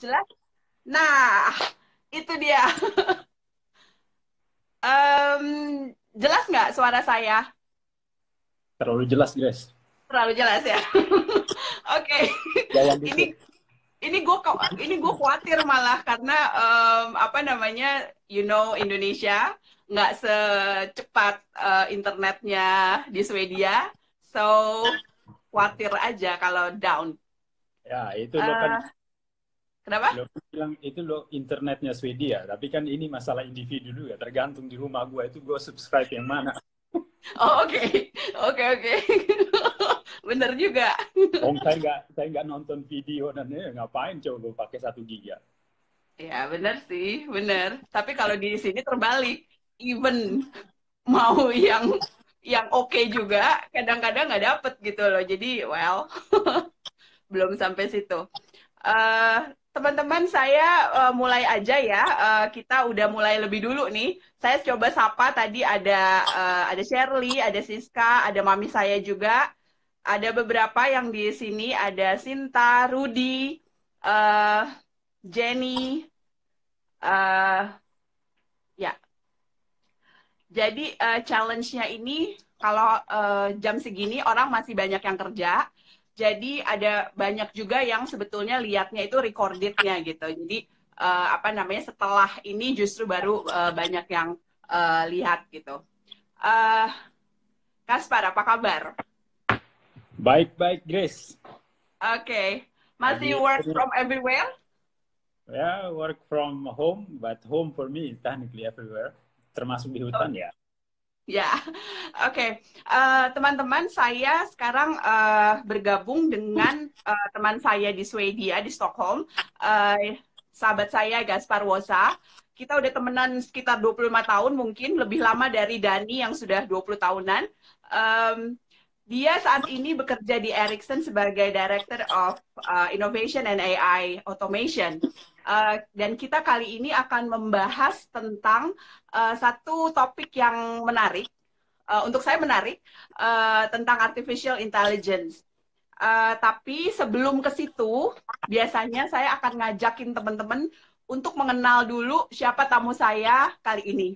Jelas? Nah, itu dia. Em, jelas nggak suara saya? Terlalu jelas, Grace. Terlalu jelas ya? Oke. Jawab Ini dikit. ini gue khawatir malah karena apa namanya, Indonesia nggak secepat internetnya di Swedia, so khawatir aja kalau down. Ya, itu lo kan Eh, Kenapa? lo bilang itu lo internetnya Swedia, tapi kan ini masalah individu juga. Tergantung di rumah gue itu gue subscribe yang mana. Oh, oke, oke, oke. Bener juga. Om saya nggak nonton video dan ngapain coba gue pakai 1 giga. Ya bener sih, bener. Tapi kalau di sini terbalik, even mau yang oke juga, kadang-kadang nggak dapet gitu loh. Jadi, well, belum sampai situ. Eh, Teman-teman, saya mulai aja ya. Kita udah mulai lebih dulu nih. Saya coba sapa tadi ada Shirley, ada Siska, ada mami saya juga. Ada beberapa yang di sini, ada Sinta, Rudy, eh, Jenny, eh, ya. Jadi challenge-nya ini kalau jam segini orang masih banyak yang kerja. Jadi ada banyak juga yang sebetulnya lihatnya itu recorded-nya gitu. Jadi apa namanya, setelah ini justru baru banyak yang lihat gitu. Eh Kaspar, apa kabar? Baik-baik, Grace. Oke. Masih Lagi work from everywhere? ya work from home, but home for me is technically everywhere, termasuk di Oh, hutan ya. ya, oke. Teman-teman, saya sekarang bergabung dengan teman saya di Swedia, di Stockholm. Sahabat saya, Gaspar Wosa. Kita udah temenan sekitar 25 tahun, mungkin lebih lama dari Dani yang sudah 20 tahunan. Em, Dia saat ini bekerja di Ericsson sebagai Director of Innovation and AI Automation. Dan kita kali ini akan membahas tentang satu topik yang menarik, untuk saya menarik, tentang artificial intelligence. Tapi sebelum ke situ, biasanya saya akan ngajakin teman-teman untuk mengenal dulu siapa tamu saya kali ini.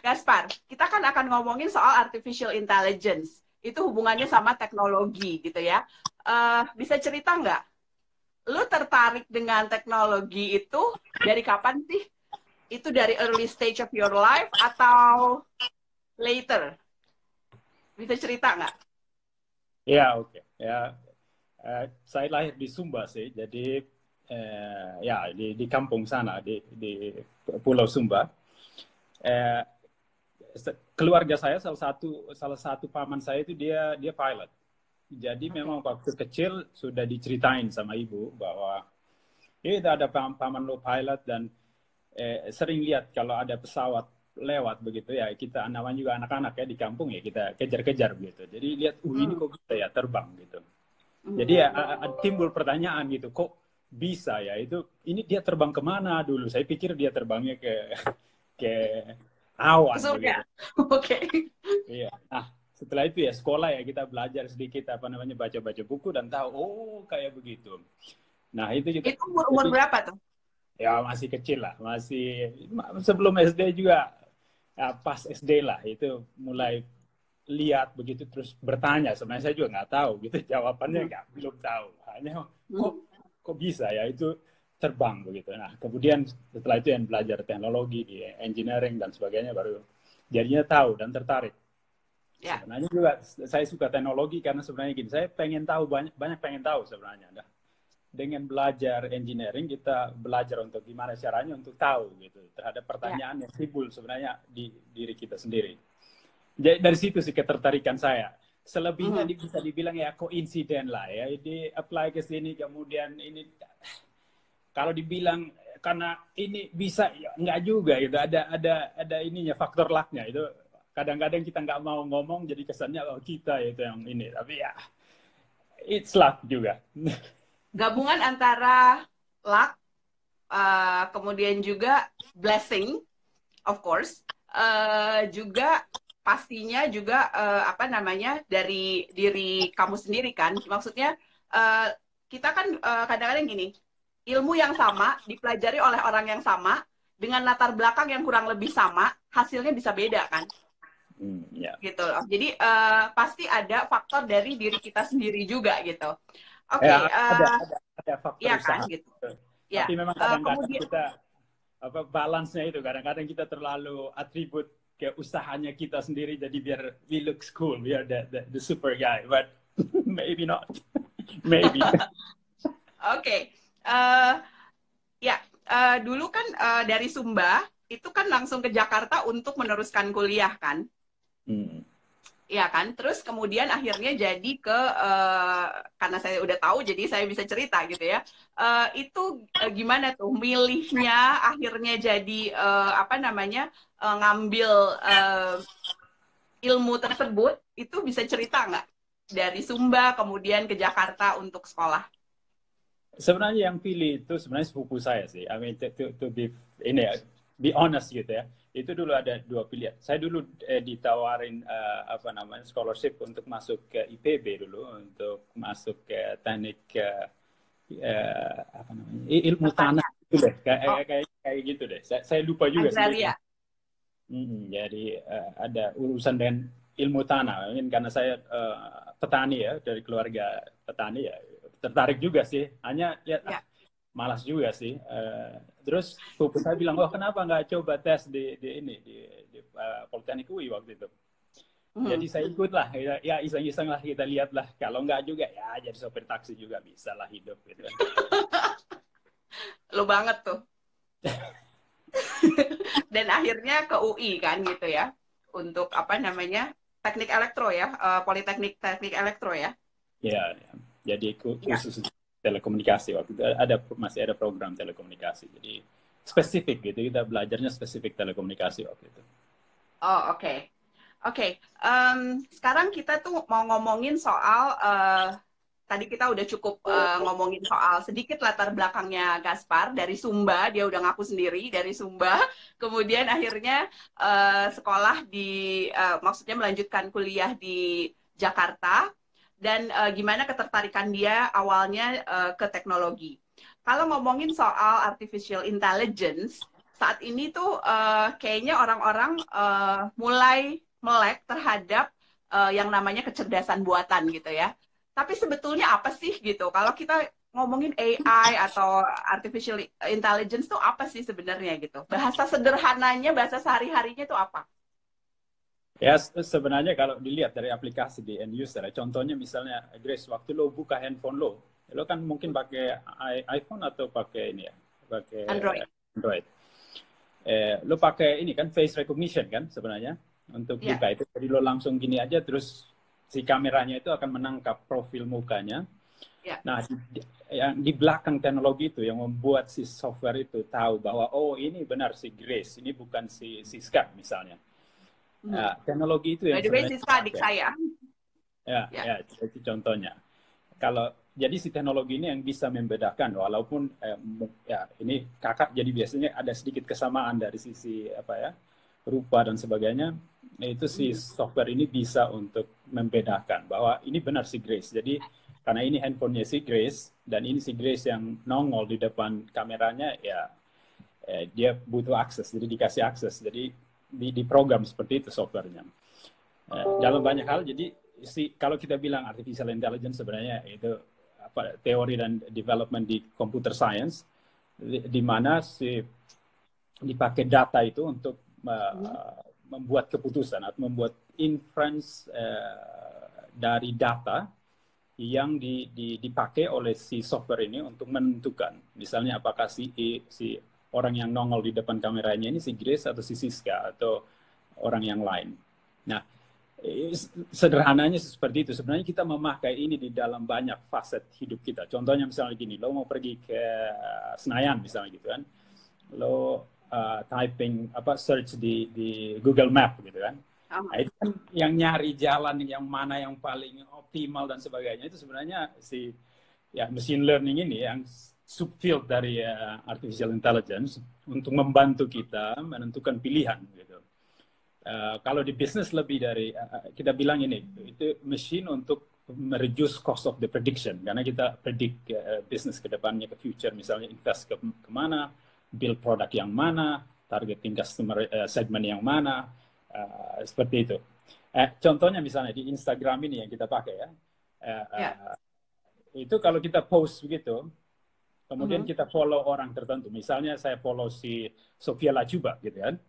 Gaspar, kita kan akan ngomongin soal artificial intelligence. Itu hubungannya sama teknologi gitu ya. Bisa cerita nggak? Lu tertarik dengan teknologi itu dari kapan sih? Itu dari early stage of your life atau later? Bisa cerita nggak? Ya, oke. Ya, saya lahir di Sumba sih, jadi ya di kampung sana di Pulau Sumba. Eh, Keluarga saya salah satu paman saya itu dia dia pilot. Jadi Oke. memang waktu kecil sudah diceritain sama ibu bahwa itu ada paman lo pilot dan sering lihat kalau ada pesawat lewat begitu ya kita namanya juga anak-anak ya di kampung ya kita kejar-kejar begitu. Jadi lihat, ini Hmm. kok bisa ya terbang gitu. Jadi Hmm. ya timbul pertanyaan gitu, kok bisa ya itu ini dia terbang kemana dulu? Saya pikir dia terbangnya ke Ke awan surga. begitu. Oke. Iya. Nah, setelah itu ya sekolah ya kita belajar sedikit apa namanya baca-baca buku dan tahu oh kayak begitu. Nah, itu juga Itu umur jadi berapa tuh? ya masih kecil lah, masih sebelum SD juga ya, pas SD lah itu mulai lihat begitu terus bertanya sebenarnya saya juga nggak tahu gitu jawabannya Hmm. nggak belum tahu hanya kok Hmm. kok bisa ya itu terbang begitu. Nah kemudian setelah itu yang belajar teknologi di engineering dan sebagainya baru jadinya tahu dan tertarik. Ya. Sebenarnya juga saya suka teknologi karena sebenarnya gini, saya pengen tahu banyak banyak pengen tahu sebenarnya. Nah, dengan belajar engineering kita belajar untuk gimana caranya untuk tahu gitu terhadap Ya. pertanyaan yang timbul sebenarnya di diri kita sendiri. Jadi dari situ sih ketertarikan saya. Selebihnya Hmm. bisa dibilang ya koinsiden lah ya. Di apply ke sini kemudian ini kalau dibilang karena ini bisa ya nggak juga gitu. Ada ininya faktor lucknya itu. Kadang-kadang kita nggak mau ngomong jadi kesannya oh kita itu yang ini. Tapi ya it's luck juga. Gabungan antara luck, kemudian juga blessing, of course, juga pastinya juga apa namanya, dari diri kamu sendiri kan. Maksudnya, eh, kita kan kadang-kadang gini. ilmu yang sama dipelajari oleh orang yang sama dengan latar belakang yang kurang lebih sama, hasilnya bisa beda kan? Ya. Gitu loh. Jadi pasti ada faktor dari diri kita sendiri juga gitu. Oke, Ya, ada faktor ya usaha. kan gitu. Ya, Tapi memang kadang-kadang kemudian kita balance-nya itu kadang-kadang kita terlalu atribut ke usahanya kita sendiri jadi biar we look cool, we are the super guy, but maybe not. Maybe. Oke. Ya, dulu kan dari Sumba itu kan langsung ke Jakarta untuk meneruskan kuliah kan? Ya kan, terus kemudian akhirnya jadi ke karena saya udah tahu jadi saya bisa cerita gitu ya. Itu gimana tuh milihnya akhirnya jadi apa namanya ngambil ilmu tersebut itu bisa cerita nggak dari Sumba kemudian ke Jakarta untuk sekolah? Sebenarnya yang pilih itu sebenarnya sepupu saya sih. I mean to be ini ya, be honest gitu ya. Itu dulu ada dua pilihan. Saya dulu ditawarin apa namanya scholarship untuk masuk ke IPB dulu, untuk masuk ke teknik apa namanya ilmu tanah gitu deh, kayak gitu deh. Saya lupa juga sih. Jadi ada urusan dengan ilmu tanah. Mungkin karena saya petani ya, dari keluarga petani ya, tertarik juga sih. Hanya ya. Malas juga sih. Terus sepupu saya bilang, oh kenapa nggak coba tes di Politeknik UI waktu itu. Jadi saya ikut lah, ya iseng-iseng lah kita lihat lah. Kalau nggak juga ya jadi sopir taksi juga bisa lah hidup gitu kan. Lo banget tuh. Dan akhirnya ke UI kan gitu ya. Untuk apa namanya? Teknik elektro ya, Politeknik Teknik Elektro ya. Iya, jadi khusus telekomunikasi waktu itu masih ada program telekomunikasi. Jadi spesifik gitu, kita belajarnya spesifik telekomunikasi waktu itu. Oh, oke. Sekarang kita tuh mau ngomongin soal tadi kita udah cukup ngomongin soal sedikit latar belakangnya Gaspar dari Sumba, dia udah ngaku sendiri dari Sumba, kemudian akhirnya sekolah di maksudnya melanjutkan kuliah di Jakarta dan gimana ketertarikan dia awalnya ke teknologi. Kalau ngomongin soal artificial intelligence, saat ini tuh kayaknya orang-orang mulai melek terhadap yang namanya kecerdasan buatan gitu ya. Tapi sebetulnya apa sih gitu? Kalau kita ngomongin AI atau artificial intelligence tuh apa sih sebenarnya gitu? Bahasa sederhananya, bahasa sehari-harinya tuh apa? Ya sebenarnya kalau dilihat dari aplikasi di end user, contohnya misalnya Grace, waktu lo buka handphone lo kan mungkin pakai iPhone atau pakai ini ya, pakai Android. Lo pakai ini kan face recognition kan sebenarnya untuk buka itu, jadi lo langsung gini aja terus si kameranya itu akan menangkap profil mukanya. Nah yang di belakang teknologi itu yang membuat si software itu tahu bahwa oh ini benar si Grace, ini bukan si Siska misalnya. Teknologi itu yang sebenarnya Siska adik saya. Ya, itu contohnya. Jadi si teknologi ini yang bisa membedakan, walaupun ya ini kakak jadi biasanya ada sedikit kesamaan dari sisi apa ya rupa dan sebagainya. Itu si software ini bisa untuk membedakan bahwa ini benar si Grace. Jadi karena ini handphonenya si Grace dan ini si Grace yang nongol di depan kameranya, ya dia butuh akses, jadi dikasih akses. Jadi di program seperti itu softwarenya. Dalam banyak hal, jadi kalau kita bilang artificial intelligence sebenarnya itu teori dan development di computer science, di mana dipakai data itu untuk membuat keputusan atau membuat inference dari data yang dipakai oleh si software ini untuk menentukan, misalnya apakah si orang yang nongol di depan kameranya ini si Grace atau si Siska atau orang yang lain. Nah, sederhananya seperti itu. Sebenarnya kita memakai ini di dalam banyak faset hidup kita. Contohnya misalnya gini, lo mau pergi ke Senayan misalnya gitu kan, lo typing search di Google Map gitu kan. Nah, itu kan yang nyari jalan yang mana yang paling optimal dan sebagainya itu sebenarnya si machine learning ini yang subfield dari artificial intelligence untuk membantu kita menentukan pilihan gitu. Kalau di bisnis lebih dari kita bilang ini itu mesin untuk mereduce cost of the prediction, karena kita predict bisnis ke depannya, ke future, misalnya invest kemana, build produk yang mana, targeting customer segment yang mana, seperti itu. Contohnya misalnya di Instagram ini yang kita pakai ya, itu kalau kita post begitu, kemudian kita follow orang tertentu, misalnya saya follow si Sofia Lachuba gitu kan,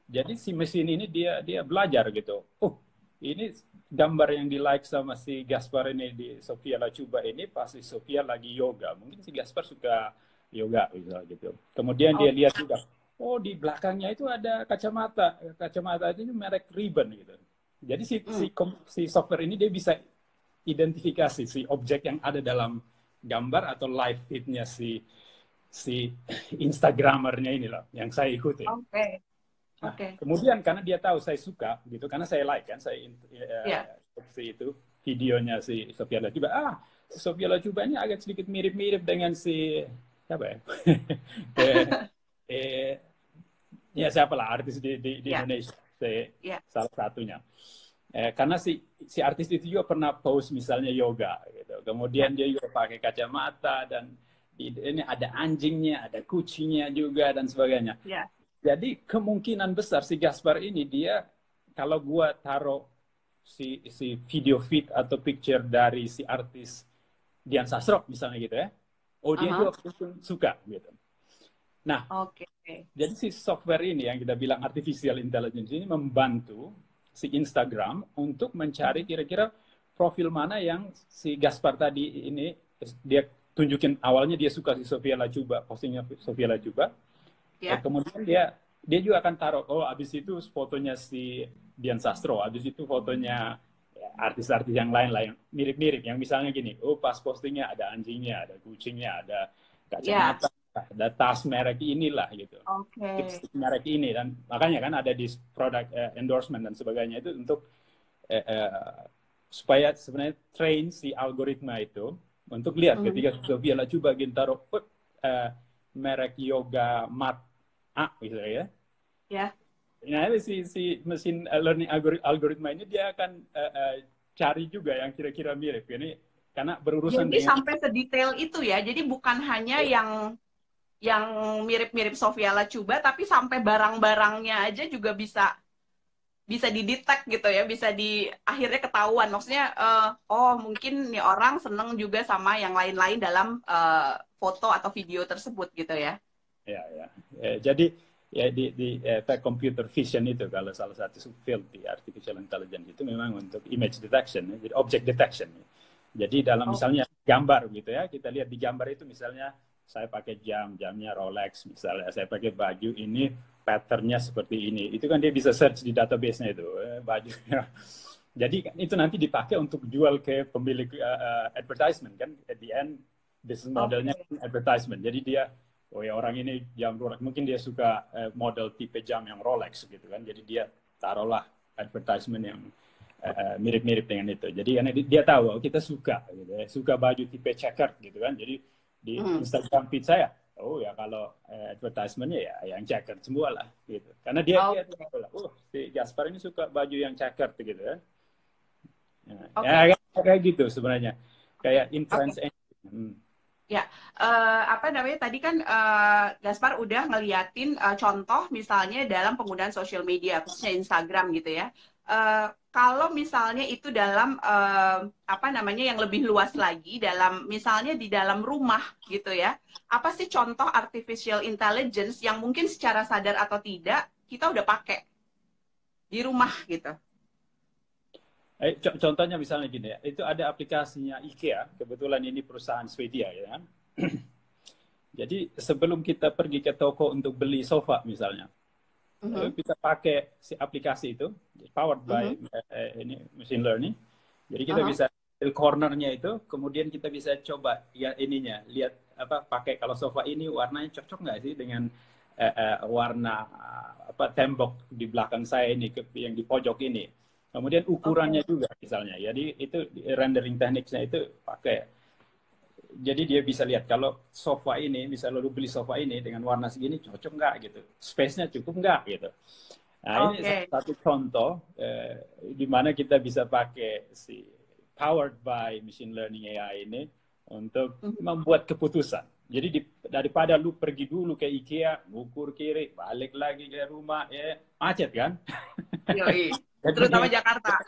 jadi si mesin ini dia belajar gitu, oh ini gambar yang di like sama si Gaspar ini di Sofia Lachuba ini pasti Sofia lagi yoga, mungkin si Gaspar suka yoga gitu. Kemudian dia lihat juga, oh di belakangnya itu ada kacamata itu merek Ray-Ban gitu. Jadi si software ini dia bisa identifikasi si objek yang ada dalam gambar atau live feed-nya si Instagramernya ini loh yang saya ikuti. Nah, kemudian karena dia tahu saya suka gitu, karena saya like kan, saya itu videonya si Sofia Lachuba. Si Sofia Lachuba ini agak sedikit mirip-mirip dengan si siapa ya? Ya siapa lah artis di Indonesia, salah satunya. Karena si artis itu juga pernah post misalnya yoga gitu. Kemudian dia juga pakai kacamata dan ini ada anjingnya, ada kucingnya juga dan sebagainya. Jadi kemungkinan besar si Gaspar ini dia kalau gua taruh si video feed atau picture dari si artis Dian Sastro misalnya gitu ya, dia juga suka gitu. Nah, jadi si software ini yang kita bilang artificial intelligence ini membantu si Instagram untuk mencari kira-kira profil mana yang si Gaspar tadi ini dia tunjukin, awalnya dia suka si Sofia Lachuba, postingnya Sofia Lachuba. Kemudian dia juga akan taruh, abis itu fotonya si Dian Sastro, abis itu fotonya artis-artis yang lain lah yang mirip-mirip, yang misalnya gini, pas postingnya ada anjingnya, ada kucingnya, ada kacamata, ada tas merek inilah gitu, lipstick merek ini, dan makanya kan ada di product endorsement dan sebagainya itu untuk supaya sebenarnya train si algoritma itu untuk lihat ketika Sofia Lachuba taruh merek yoga mat gitu ya. Nah, si mesin learning algoritma ini dia akan cari juga yang kira-kira mirip. Ini karena berurusan jadi dengan sampai sedetail itu ya. Jadi bukan hanya yang mirip-mirip Sofia Lachuba, tapi sampai barang-barangnya aja juga bisa didetek gitu ya, bisa akhirnya ketahuan. Maksudnya, mungkin nih orang seneng juga sama yang lain-lain dalam foto atau video tersebut gitu ya. Jadi di computer vision itu kalau salah satu subfield di artificial intelligence itu memang untuk image detection, jadi object detection. Jadi dalam misalnya gambar gitu ya, kita lihat di gambar itu misalnya saya pakai jamnya Rolex misalnya, saya pakai baju ini patternnya seperti ini, itu kan dia bisa search di database-nya itu bajunya. Jadi itu nanti dipakai untuk jual ke pemilik advertisement kan, at the end business modelnya advertisement. Jadi dia orang ini jam Rolex, mungkin dia suka model tipe jam yang Rolex gitu kan, jadi dia taruhlah advertisement yang mirip-mirip dengan itu. Jadi karena dia tahu kita suka gitu ya, suka baju tipe checkered gitu kan, jadi di Instagram feed saya, ya kalau advertisementnya ya yang checkered semua lah gitu, karena dia tahu si Gaspar ini suka baju yang checkered gitu kan. Kayak gitu sebenarnya, kayak inference engine. Apa namanya tadi kan Gaspar udah ngeliatin contoh misalnya dalam penggunaan social media, khususnya Instagram gitu ya. Kalau misalnya itu dalam apa namanya yang lebih luas lagi, dalam misalnya di dalam rumah gitu ya, apa sih contoh artificial intelligence yang mungkin secara sadar atau tidak kita udah pakai di rumah gitu? Contohnya misalnya gini ya, itu ada aplikasinya IKEA, kebetulan ini perusahaan Swedia ya kan. Jadi sebelum kita pergi ke toko untuk beli sofa misalnya, kita pakai si aplikasi itu, powered by ini machine learning. Jadi kita bisa di cornernya itu, kemudian kita bisa coba ya ininya, lihat pakai kalau sofa ini warnanya cocok nggak sih dengan warna tembok di belakang saya ini, yang di pojok ini. Kemudian ukurannya juga misalnya, jadi itu rendering tekniknya itu pakai. Jadi dia bisa lihat kalau sofa ini, bisa lalu beli sofa ini dengan warna segini cocok nggak gitu, space-nya cukup nggak gitu. Nah ini satu contoh di mana kita bisa pakai si powered by machine learning AI ini untuk membuat keputusan. Jadi daripada lu pergi dulu ke IKEA, ngukur kiri, balik lagi ke rumah, ya macet kan? Yoi. Terutama Jakarta.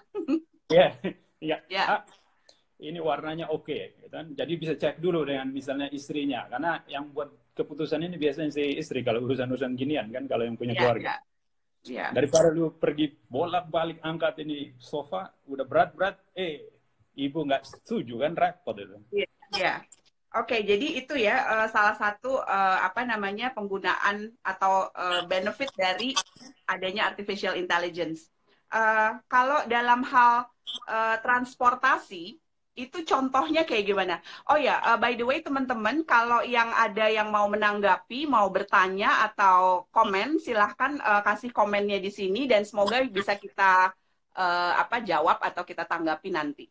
Ya, ya. Ya. Ini warnanya oke, kan? Jadi bisa cek dulu dengan misalnya istrinya, karena yang buat keputusan ini biasanya si istri kalau urusan-urusan ginian kan, kalau yang punya keluarga. Ya. Daripada lu pergi bolak-balik angkat ini sofa, udah berat-berat, ibu nggak setuju kan, repot itu. Iya. Oke, jadi itu ya salah satu apa namanya penggunaan atau benefit dari adanya artificial intelligence. Kalau dalam hal transportasi itu contohnya kayak gimana? Oh ya, by the way teman-teman, kalau yang ada yang mau menanggapi, mau bertanya atau komen, silahkan kasih komennya di sini dan semoga bisa kita jawab atau kita tanggapi nanti.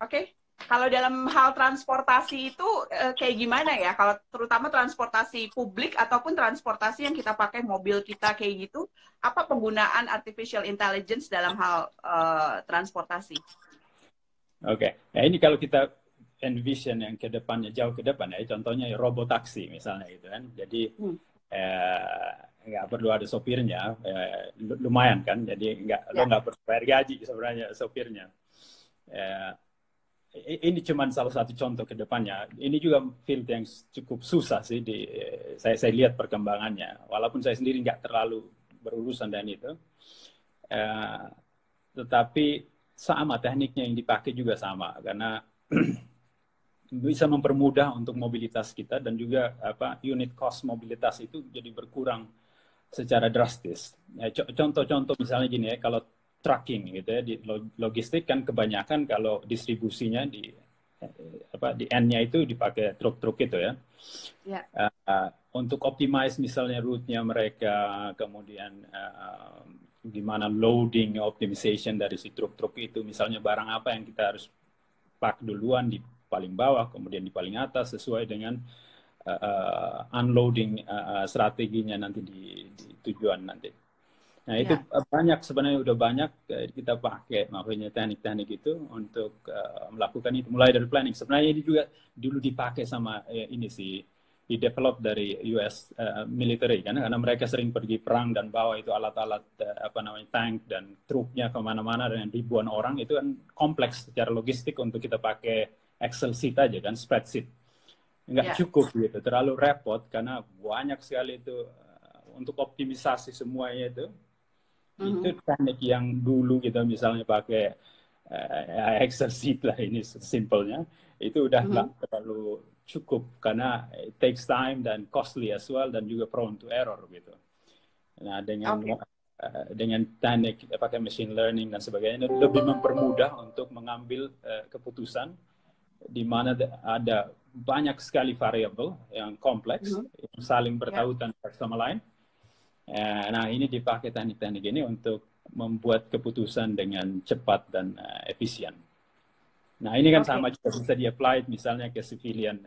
Oke? Kalau dalam hal transportasi itu kayak gimana ya? Kalau terutama transportasi publik ataupun transportasi yang kita pakai mobil kita kayak gitu, apa penggunaan artificial intelligence dalam hal transportasi? Oke, nah ini kalau kita envision yang ke depannya, jauh ke depan ya, contohnya robotaksi misalnya gitu kan. Jadi nggak perlu ada sopirnya, lumayan kan. Jadi lo nggak perlu bayar gaji sebenarnya sopirnya. Ini cuma salah satu contoh ke depannya. Ini juga field yang cukup susah sih. Saya lihat perkembangannya. Walaupun saya sendiri nggak terlalu berurusan dengan itu. Tetapi sama tekniknya yang dipakai juga sama. Karena bisa mempermudah untuk mobilitas kita. Dan juga unit cost mobilitas itu jadi berkurang secara drastis. Contoh-contoh misalnya gini ya. Kalau trucking gitu ya, di logistik kan kebanyakan kalau distribusinya di end-nya itu dipakai truk-truk itu ya. Untuk optimize misalnya route-nya mereka, kemudian gimana loading optimization dari si truk-truk itu, misalnya barang apa yang kita harus pack duluan di paling bawah, kemudian di paling atas sesuai dengan unloading strateginya nanti di tujuan nanti. Nah itu banyak sebenarnya udah banyak kita pakai makanya teknik-teknik itu untuk melakukan itu mulai dari planning. Sebenarnya ini juga dulu dipakai sama ini sih di develop dari US military kan karena mereka sering pergi perang dan bawa itu alat-alat tank dan truknya kemana-mana dengan ribuan orang itu kan kompleks secara logistik untuk kita pakai Excel sheet aja kan spreadsheet nggak cukup gitu terlalu repot karena banyak sekali itu untuk optimisasi semuanya itu. Itu teknik yang dulu kita misalnya pakai Excel sheet lah ini simpelnya itu udah nggak terlalu cukup karena it takes time dan costly as well dan juga prone to error gitu. Nah dengan teknik pakai machine learning dan sebagainya lebih mempermudah untuk mengambil keputusan di mana ada banyak sekali variabel yang kompleks yang saling bertautan sama lain. Nah, ini dipakai teknik-teknik ini untuk membuat keputusan dengan cepat dan efisien. Nah, ini kan sama juga bisa di-apply misalnya ke civilian,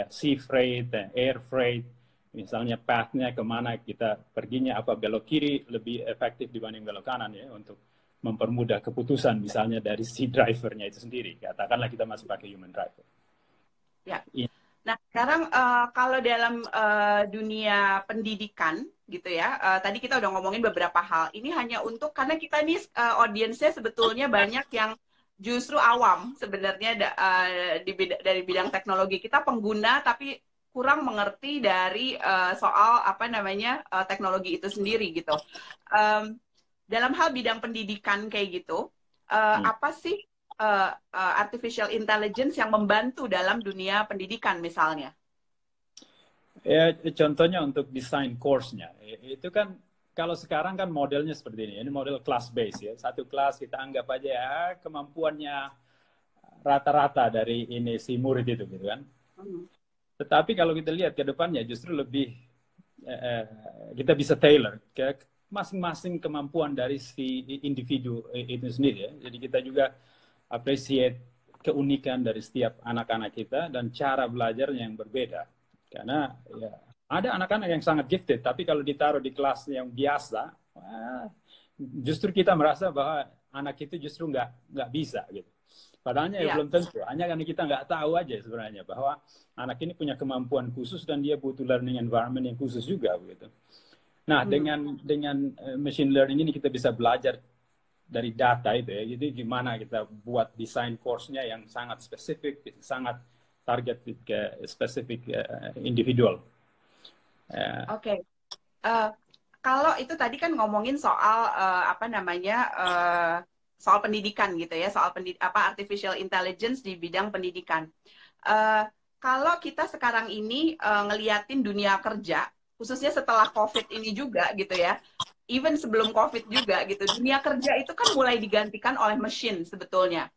sea freight, air freight, misalnya path-nya kemana kita perginya, apa belok kiri lebih efektif dibanding belok kanan ya, untuk mempermudah keputusan misalnya dari si drivernya itu sendiri. Katakanlah kita masih pakai human driver. Ya. Nah, sekarang kalau dalam dunia pendidikan gitu ya, tadi kita udah ngomongin beberapa hal. Ini hanya untuk, karena kita nih audiensnya sebetulnya banyak yang justru awam sebenarnya dari bidang teknologi. Kita pengguna tapi kurang mengerti dari soal teknologi itu sendiri gitu. Dalam hal bidang pendidikan kayak gitu, apa sih artificial intelligence yang membantu dalam dunia pendidikan misalnya? Ya, contohnya untuk desain course-nya. Itu kan kalau sekarang kan modelnya seperti ini. Ini model class base ya. Satu kelas kita anggap aja ya kemampuannya rata-rata dari ini si murid itu gitu kan. Tetapi kalau kita lihat ke depannya justru lebih kita bisa tailor ke masing-masing kemampuan dari si individu itu sendiri ya. Jadi kita juga appreciate keunikan dari setiap anak-anak kita dan cara belajarnya yang berbeda. Karena ya, ada anak-anak yang sangat gifted, tapi kalau ditaruh di kelas yang biasa, justru kita merasa bahwa anak itu justru nggak bisa gitu. Padahalnya ya Iya. belum tentu. Hanya karena kita nggak tahu aja sebenarnya bahwa anak ini punya kemampuan khusus dan dia butuh learning environment yang khusus juga begitu. Nah, Hmm. dengan machine learning ini kita bisa belajar dari data itu ya. Jadi gimana kita buat desain course-nya yang sangat spesifik, sangat target ke spesifik individual. Oke. Eh, Kalau itu tadi kan ngomongin soal apa namanya soal pendidikan gitu ya, soal apa artificial intelligence di bidang pendidikan. Eh, Kalau kita sekarang ini ngeliatin dunia kerja, khususnya setelah COVID ini juga gitu ya, even sebelum COVID juga gitu, dunia kerja itu kan mulai digantikan oleh mesin sebetulnya.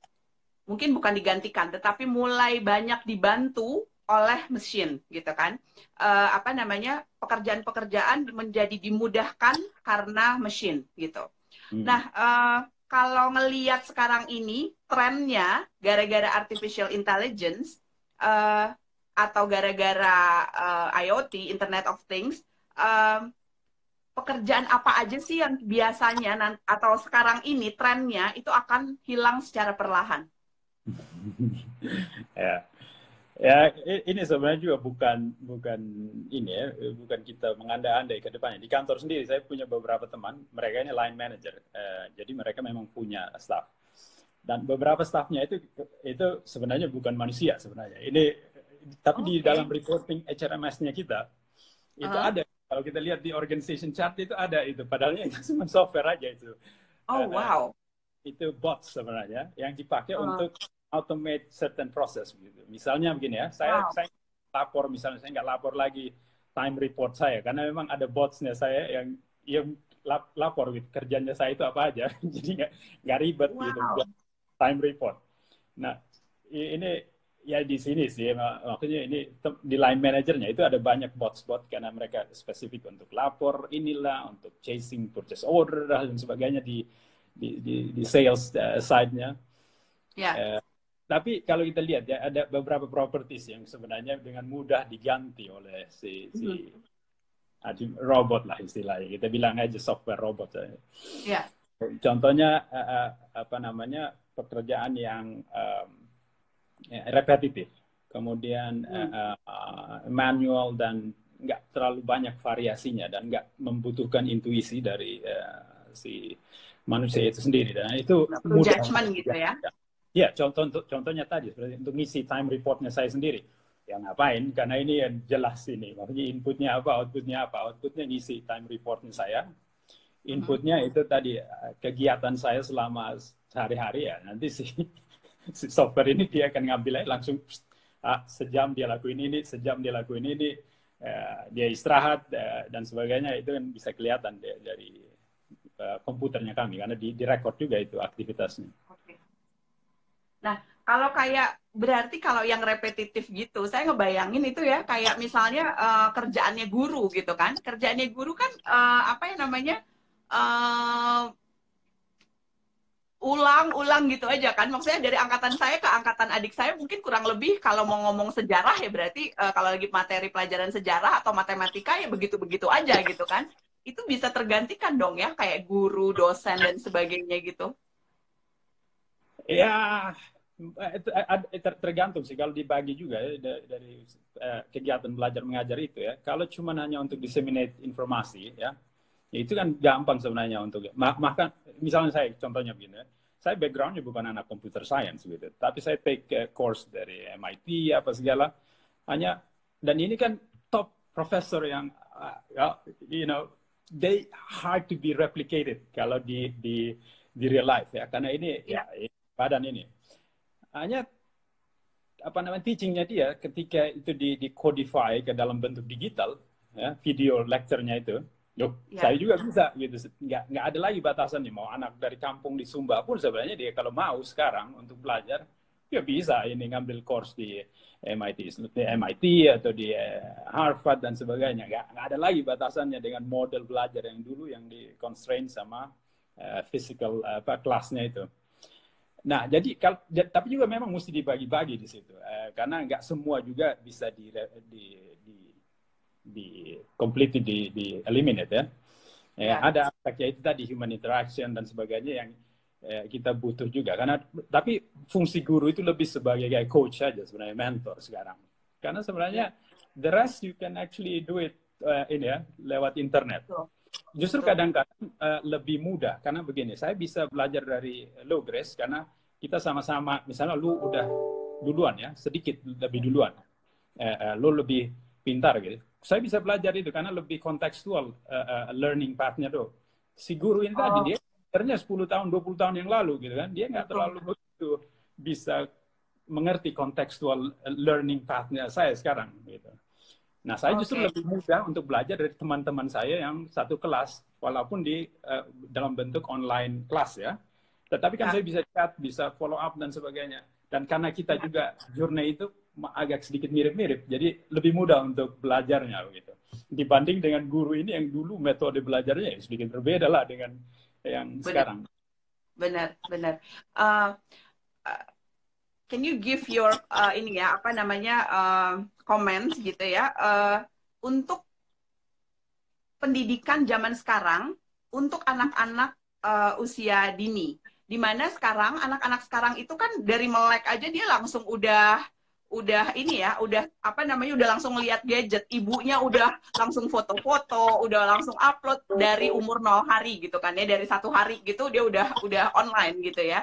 Mungkin bukan digantikan, tetapi mulai banyak dibantu oleh mesin gitu kan. Apa namanya, pekerjaan-pekerjaan menjadi dimudahkan karena mesin gitu. Nah, Hmm. kalau ngeliat sekarang ini trennya gara-gara artificial intelligence uh, atau gara-gara IoT, Internet of Things, uh, pekerjaan apa aja sih yang biasanya atau sekarang ini trennya itu akan hilang secara perlahan? Ya, ya ini sebenarnya juga bukan bukan ini ya, bukan kita mengandai-andai ke depannya. Di kantor sendiri saya punya beberapa teman, mereka ini line manager, jadi mereka memang punya staff. Dan beberapa staffnya itu sebenarnya bukan manusia sebenarnya. Ini tapi di dalam Oke. reporting HRMS-nya kita itu Uh-huh. ada. Kalau kita lihat di organization chart itu ada itu. Padahal itu cuma software aja itu. Oh, Uh, wow. itu bots sebenarnya yang dipakai Uh, untuk automate certain process gitu. Misalnya begini ya, wow. saya lapor misalnya saya nggak lapor lagi time report saya karena memang ada botsnya saya yang lapor gitu kerjanya saya itu apa aja jadi nggak ribet gitu Wow. time report. Nah ini ya di sini sih maksudnya ini di line manajernya itu ada banyak bots karena mereka spesifik untuk lapor inilah untuk chasing purchase order dan sebagainya di sales side-nya. Ya. Uh, tapi kalau kita lihat ya ada beberapa properties yang sebenarnya dengan mudah diganti oleh Mhm. si robot lah istilahnya. Kita bilang aja software robot. Ya. Contohnya apa namanya pekerjaan yang repetitif, kemudian Hmm. manual dan nggak terlalu banyak variasinya dan nggak membutuhkan intuisi dari si manusia itu sendiri dan itu Nggak perlu mudah judgment untuk gitu ya. dilakukan. Ya, contohnya tadi untuk ngisi time reportnya saya sendiri. Ya ngapain? Karena ini ya jelas ini. Maksudnya inputnya apa, outputnya apa. Outputnya ngisi time reportnya saya. Mhm. Inputnya itu tadi kegiatan saya selama sehari-hari ya. Nanti si software ini dia akan ngambil langsung sejam dia lakuin ini, sejam dia lakuin ini, dia istirahat dan sebagainya itu kan bisa kelihatan dari komputernya kami karena di record juga itu aktivitasnya. Oke. Nah, kalau kayak berarti kalau yang repetitif gitu, saya ngebayangin itu ya kayak misalnya kerjaannya guru gitu kan. Kerjaannya guru kan apa ya namanya? eh, Ulang-ulang gitu aja kan. Maksudnya dari angkatan saya ke angkatan adik saya mungkin kurang lebih kalau mau ngomong sejarah ya berarti kalau lagi materi pelajaran sejarah atau matematika ya begitu-begitu aja gitu kan. Itu bisa tergantikan dong ya kayak guru, dosen dan sebagainya gitu. Ya, tergantung sih kalau dibagi juga ya, dari kegiatan belajar mengajar itu ya. Kalau cuma hanya untuk disseminate informasi ya, ya itu kan gampang sebenarnya untuk bahkan misalnya saya contohnya begini ya, saya backgroundnya bukan anak computer science gitu, tapi saya take course dari MIT apa segala hanya dan ini kan top professor yang you know they hard to be replicated kalau di real life ya karena ini Iya, ya badan ini hanya apa namanya teachingnya dia ketika itu di codify ke dalam bentuk digital ya video lecture-nya itu loh iya. saya juga bisa gitu nggak ada lagi batasan nih mau anak dari kampung di Sumba pun sebenarnya dia kalau mau sekarang untuk belajar ya bisa ini ngambil course di MIT atau di Harvard dan sebagainya nggak ada lagi batasannya dengan model belajar yang dulu yang di constraint sama physical apa kelasnya itu. Nah, jadi tapi juga memang mesti dibagi-bagi di situ, karena nggak semua juga bisa di completely di eliminate ya. Iya. Ada aspeknya itu tadi human interaction dan sebagainya yang kita butuh juga. Tapi fungsi guru itu lebih sebagai kayak coach aja sebenarnya, mentor sekarang. Karena sebenarnya the rest you can actually do it lewat internet. Justru kadang-kadang lebih mudah karena begini, saya bisa belajar dari lo, Grace, karena kita sama-sama, misalnya lu udah duluan ya, sedikit lebih duluan, lo lebih pintar gitu. Saya bisa belajar itu karena lebih kontekstual learning path-nya tuh. Si guru ini tadi dia ternyata 10 tahun, 20 tahun yang lalu gitu kan, dia nggak terlalu begitu bisa mengerti kontekstual learning path-nya saya sekarang gitu. Nah, saya justru lebih mudah untuk belajar dari teman-teman saya yang satu kelas, walaupun dalam bentuk online kelas ya. Tetapi kan saya bisa chat, bisa follow up dan sebagainya. Dan karena kita juga journey itu agak sedikit mirip-mirip, jadi lebih mudah untuk belajarnya begitu. Dibanding dengan guru ini yang dulu metode belajarnya sedikit berbeda lah dengan yang sekarang. Benar, benar. Can you give your comments gitu ya untuk pendidikan zaman sekarang untuk anak-anak usia dini, di mana sekarang anak-anak sekarang itu kan dari melek aja dia langsung udah langsung lihat gadget, ibunya udah langsung foto-foto, udah langsung upload dari umur 0 hari gitu kan ya, dari 1 hari gitu dia udah online gitu ya.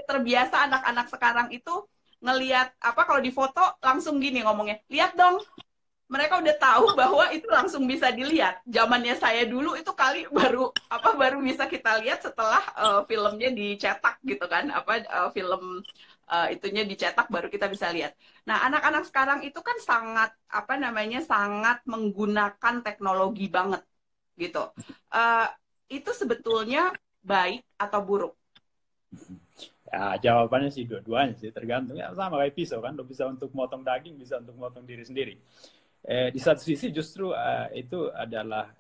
Terbiasa anak-anak sekarang itu ngelihat kalau di foto langsung gini ngomongnya, lihat dong. Mereka udah tahu bahwa itu langsung bisa dilihat. Zamannya saya dulu itu kali baru bisa kita lihat setelah filmnya dicetak gitu kan, film itunya dicetak baru kita bisa lihat. Nah, anak-anak sekarang itu kan sangat sangat menggunakan teknologi banget gitu. Itu sebetulnya baik atau buruk? Ya, jawabannya sih dua-duanya sih, tergantung ya, sama kayak pisau kan, lo bisa untuk motong daging, bisa untuk motong diri sendiri. Di satu sisi justru itu adalah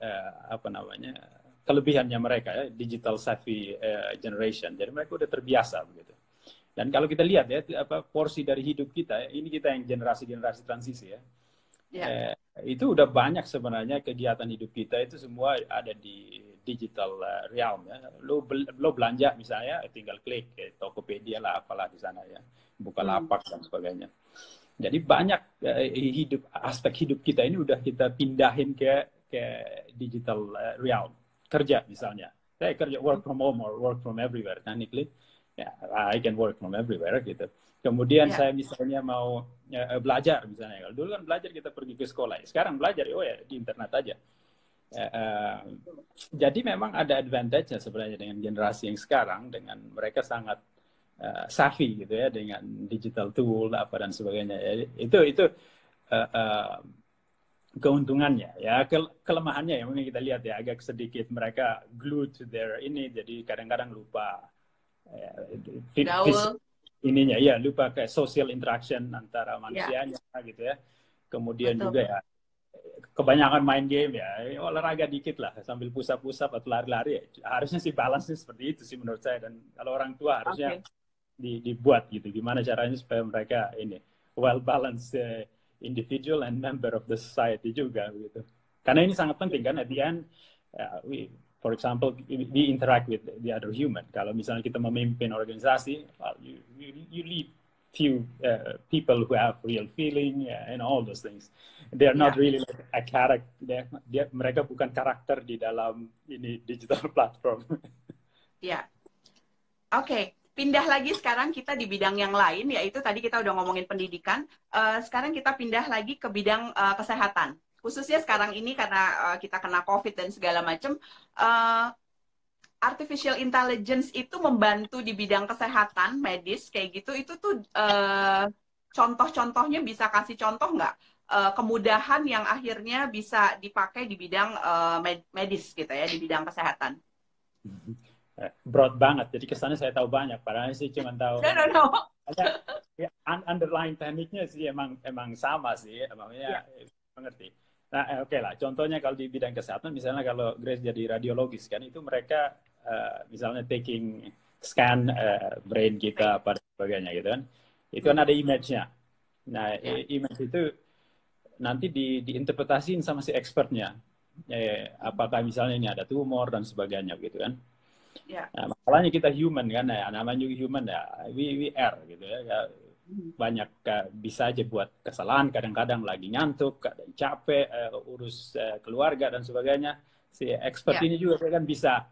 kelebihannya mereka ya, digital savvy generation, jadi mereka udah terbiasa begitu. Dan kalau kita lihat ya porsi dari hidup kita, ini kita yang generasi transisi ya. Itu udah banyak sebenarnya kegiatan hidup kita itu semua ada di digital realm ya. Lo belanja misalnya tinggal klik Tokopedia lah apalah di sana ya, Bukalapak dan sebagainya. Jadi banyak aspek hidup kita ini udah kita pindahin ke digital realm. Kerja misalnya, saya kerja work from home or work from everywhere technically. I can work from everywhere gitu. Kemudian saya misalnya mau belajar misalnya, kalau dulu kan belajar kita pergi ke sekolah, sekarang belajar di internet aja. Jadi memang ada advantage-nya sebenarnya dengan generasi yang sekarang, dengan mereka sangat savvy gitu ya dengan digital tool apa dan sebagainya. Itu keuntungannya ya. Kelemahannya ya mungkin kita lihat ya, agak sedikit mereka glued to their ini, jadi kadang-kadang lupa lupa kayak social interaction antara manusianya gitu ya. Kemudian juga ya kebanyakan main game ya, olahraga dikit lah sambil pusap-pusap atau lari-lari ya. Harusnya sih balance seperti itu sih menurut saya. Dan kalau orang tua harusnya dibuat gitu, gimana caranya supaya mereka ini well balanced individual and member of the society juga gitu. Karena ini sangat penting kan, at the end for example, we interact with the other human. Kalau misalnya kita memimpin organisasi, well, you lead few people who have real feeling and all those things. They are not really like a character. Mereka bukan karakter di dalam ini digital platform. Oke. Pindah lagi sekarang kita di bidang yang lain, yaitu tadi kita udah ngomongin pendidikan. Sekarang kita pindah lagi ke bidang kesehatan. Khususnya sekarang ini karena kita kena COVID dan segala macam, artificial intelligence itu membantu di bidang kesehatan medis kayak gitu. Itu tuh contoh-contohnya, bisa kasih contoh nggak kemudahan yang akhirnya bisa dipakai di bidang medis gitu ya, di bidang kesehatan? Broad banget, jadi kesannya saya tahu banyak, padahal sih cuma tahu. No. Underlying tekniknya sih emang sama sih, emangnya mengerti. Nah, oke lah. Contohnya kalau di bidang kesehatan, misalnya kalau Grace jadi radiologis kan, itu mereka misalnya taking scan brain kita pada sebagainya gitu kan. Itu kan ada image-nya. Nah, image itu nanti diinterpretasiin sama si expertnya. Apakah misalnya ini ada tumor dan sebagainya gitu kan. Ya. Nah, masalahnya kita human kan ya, namanya juga human ya, we err gitu ya. Ya, banyak bisa aja buat kesalahan, kadang-kadang lagi ngantuk, kadang capek, urus keluarga dan sebagainya. Si expert Ya. ini juga kan bisa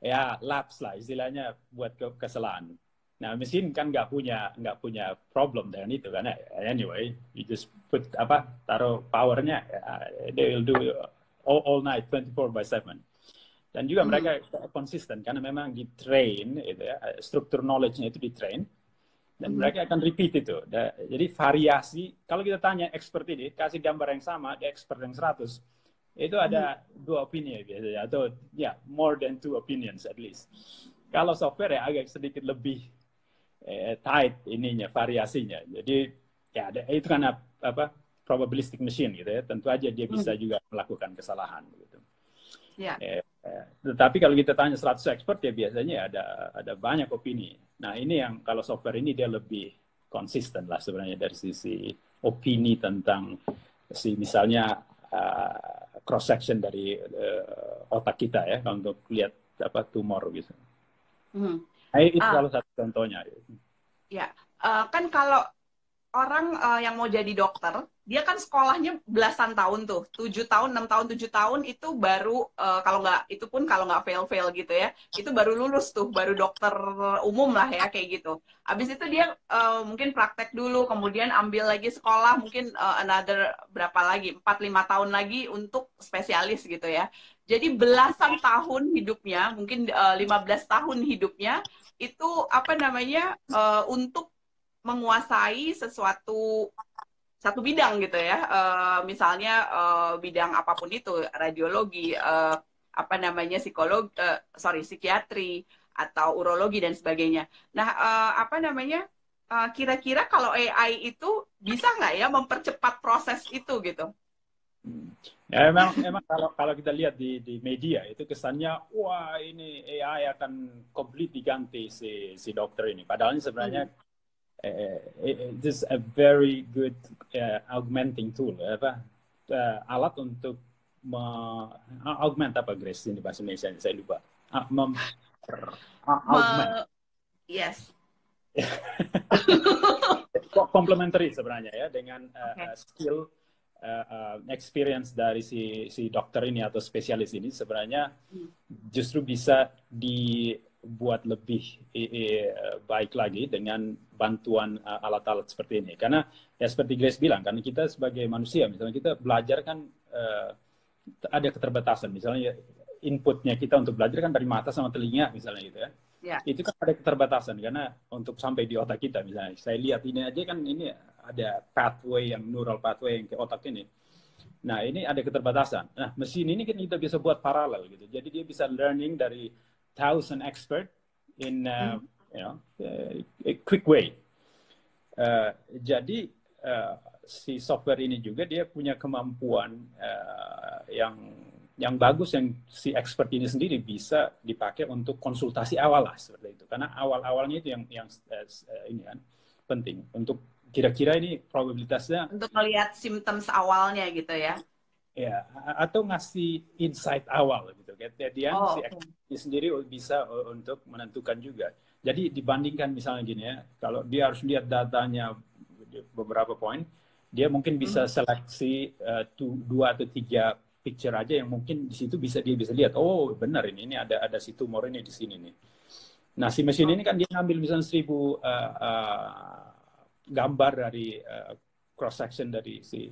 ya lapse lah istilahnya buat kesalahan. Nah mesin kan nggak punya problem dengan itu kan. Anyway, you just put taruh powernya, they will do all night 24/7. Dan juga mereka konsisten karena memang di train itu ya, struktur knowledge-nya itu di train dan mereka akan repeat itu. Jadi variasi, kalau kita tanya expert ini, kasih gambar yang sama, di expert yang 100, itu ada 2 opini biasanya, atau ya, more than 2 opinions at least. Kalau software ya agak sedikit lebih tight ininya, variasinya. Jadi ya itu kan probabilistic machine gitu ya, tentu aja dia bisa juga melakukan kesalahan gitu. Ya. Tetapi kalau kita tanya 100 expert ya biasanya ada banyak opini. Nah ini yang kalau software ini dia lebih konsisten lah sebenarnya dari sisi opini tentang misalnya cross section dari otak kita ya untuk lihat tumor gitu. Nah, itu salah satu contohnya. Ya, kan kalau orang yang mau jadi dokter, dia kan sekolahnya belasan tahun tuh, 7 tahun, 6 tahun, 7 tahun itu baru kalau nggak itu pun kalau nggak fail gitu ya, itu baru lulus tuh, baru dokter umum lah ya kayak gitu. Habis itu dia mungkin praktek dulu, kemudian ambil lagi sekolah mungkin another berapa lagi, 4-5 tahun lagi untuk spesialis gitu ya. Jadi belasan tahun hidupnya, mungkin 15 tahun hidupnya itu apa namanya untuk menguasai satu bidang gitu ya, misalnya bidang apapun itu, radiologi, apa namanya psikologi, psikiatri atau urologi dan sebagainya. Nah, apa namanya, kira-kira kalau AI itu bisa nggak ya mempercepat proses itu gitu? Ya emang kalau kita lihat di media itu kesannya wah ini AI akan komplit diganti si dokter ini. Padahal ini sebenarnya it is a very good augmenting tool, alat untuk augment Grace ini bahasa Indonesia saya lupa. Augment. Yes. Complementary sebenarnya ya dengan skill experience dari si dokter ini atau spesialis ini sebenarnya justru bisa dibuat lebih baik lagi dengan bantuan alat-alat seperti ini. Karena ya seperti Grace bilang, karena kita sebagai manusia, misalnya kita belajar kan ada keterbatasan. Misalnya inputnya kita untuk belajar kan dari mata sama telinga misalnya gitu ya. Yeah. Itu kan ada keterbatasan karena untuk sampai di otak kita misalnya. Saya lihat ini aja kan ini ada neural pathway yang ke otak ini. Nah ini ada keterbatasan. Nah mesin ini kan kita bisa buat paralel gitu. Jadi dia bisa learning dari 1,000 expert in a quick way. Jadi si software ini juga dia punya kemampuan yang bagus yang si expert ini sendiri bisa dipakai untuk konsultasi awal lah seperti itu. Karena awal-awalnya itu yang ini kan penting untuk kira-kira ini probabilitasnya untuk melihat symptoms awalnya gitu ya. Ya, atau ngasih insight awal gitu. Kemudian si expert ini sendiri bisa untuk menentukan juga. Jadi dibandingkan misalnya gini ya, kalau dia harus lihat datanya beberapa poin, dia mungkin bisa seleksi 2 atau 3 picture aja yang mungkin di situ dia bisa lihat, oh benar ini ada si tumor ini di sini nih. Nah si mesin ini kan dia ngambil misalnya 1000 gambar dari cross section dari si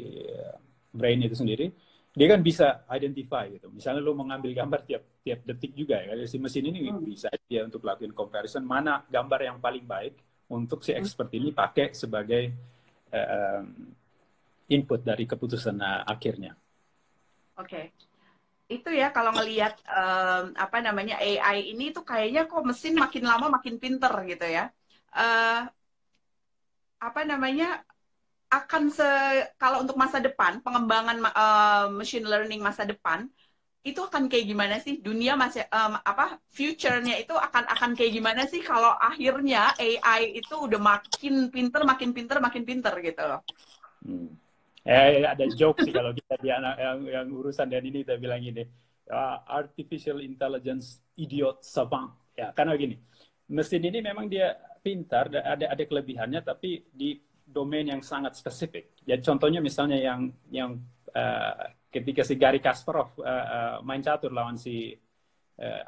brain itu sendiri, dia kan bisa identify gitu. Misalnya lo mengambil gambar tiap detik juga ya, si mesin ini bisa dia untuk lakukan comparison mana gambar yang paling baik untuk si expert ini pakai sebagai input dari keputusan akhirnya. Oke. Itu ya kalau ngelihat apa namanya AI ini tuh kayaknya kok mesin makin lama makin pinter gitu ya. Apa namanya akan kalau untuk masa depan pengembangan machine learning masa depan itu akan kayak gimana sih dunia masih future-nya itu akan kayak gimana sih kalau akhirnya AI itu udah makin pinter gitu loh. Ada joke sih kalau kita yang urusan dan ini kita bilang ini artificial intelligence idiot savant. Ya, karena gini, mesin ini memang dia pintar, ada kelebihannya, tapi di domain yang sangat spesifik. Jadi contohnya misalnya yang ketika si Garry Kasparov main catur lawan si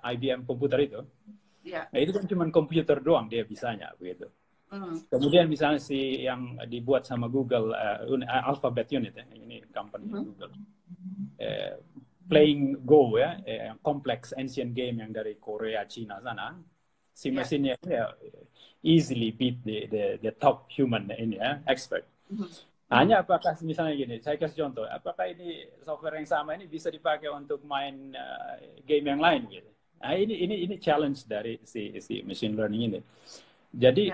IBM komputer itu, nah itu kan cuma komputer doang dia bisanya begitu. Kemudian misalnya si yang dibuat sama Google, Alphabet Unit ya, ini company Google, playing Go ya, complex ancient game yang dari Korea, Cina sana, si mesinnya ya easily beat the top human ini ya, expert. Hanya apakah misalnya gini, saya kasih contoh, apakah ini software yang sama ini bisa dipakai untuk main game yang lain gitu? Nah ini challenge dari si machine learning ini. Jadi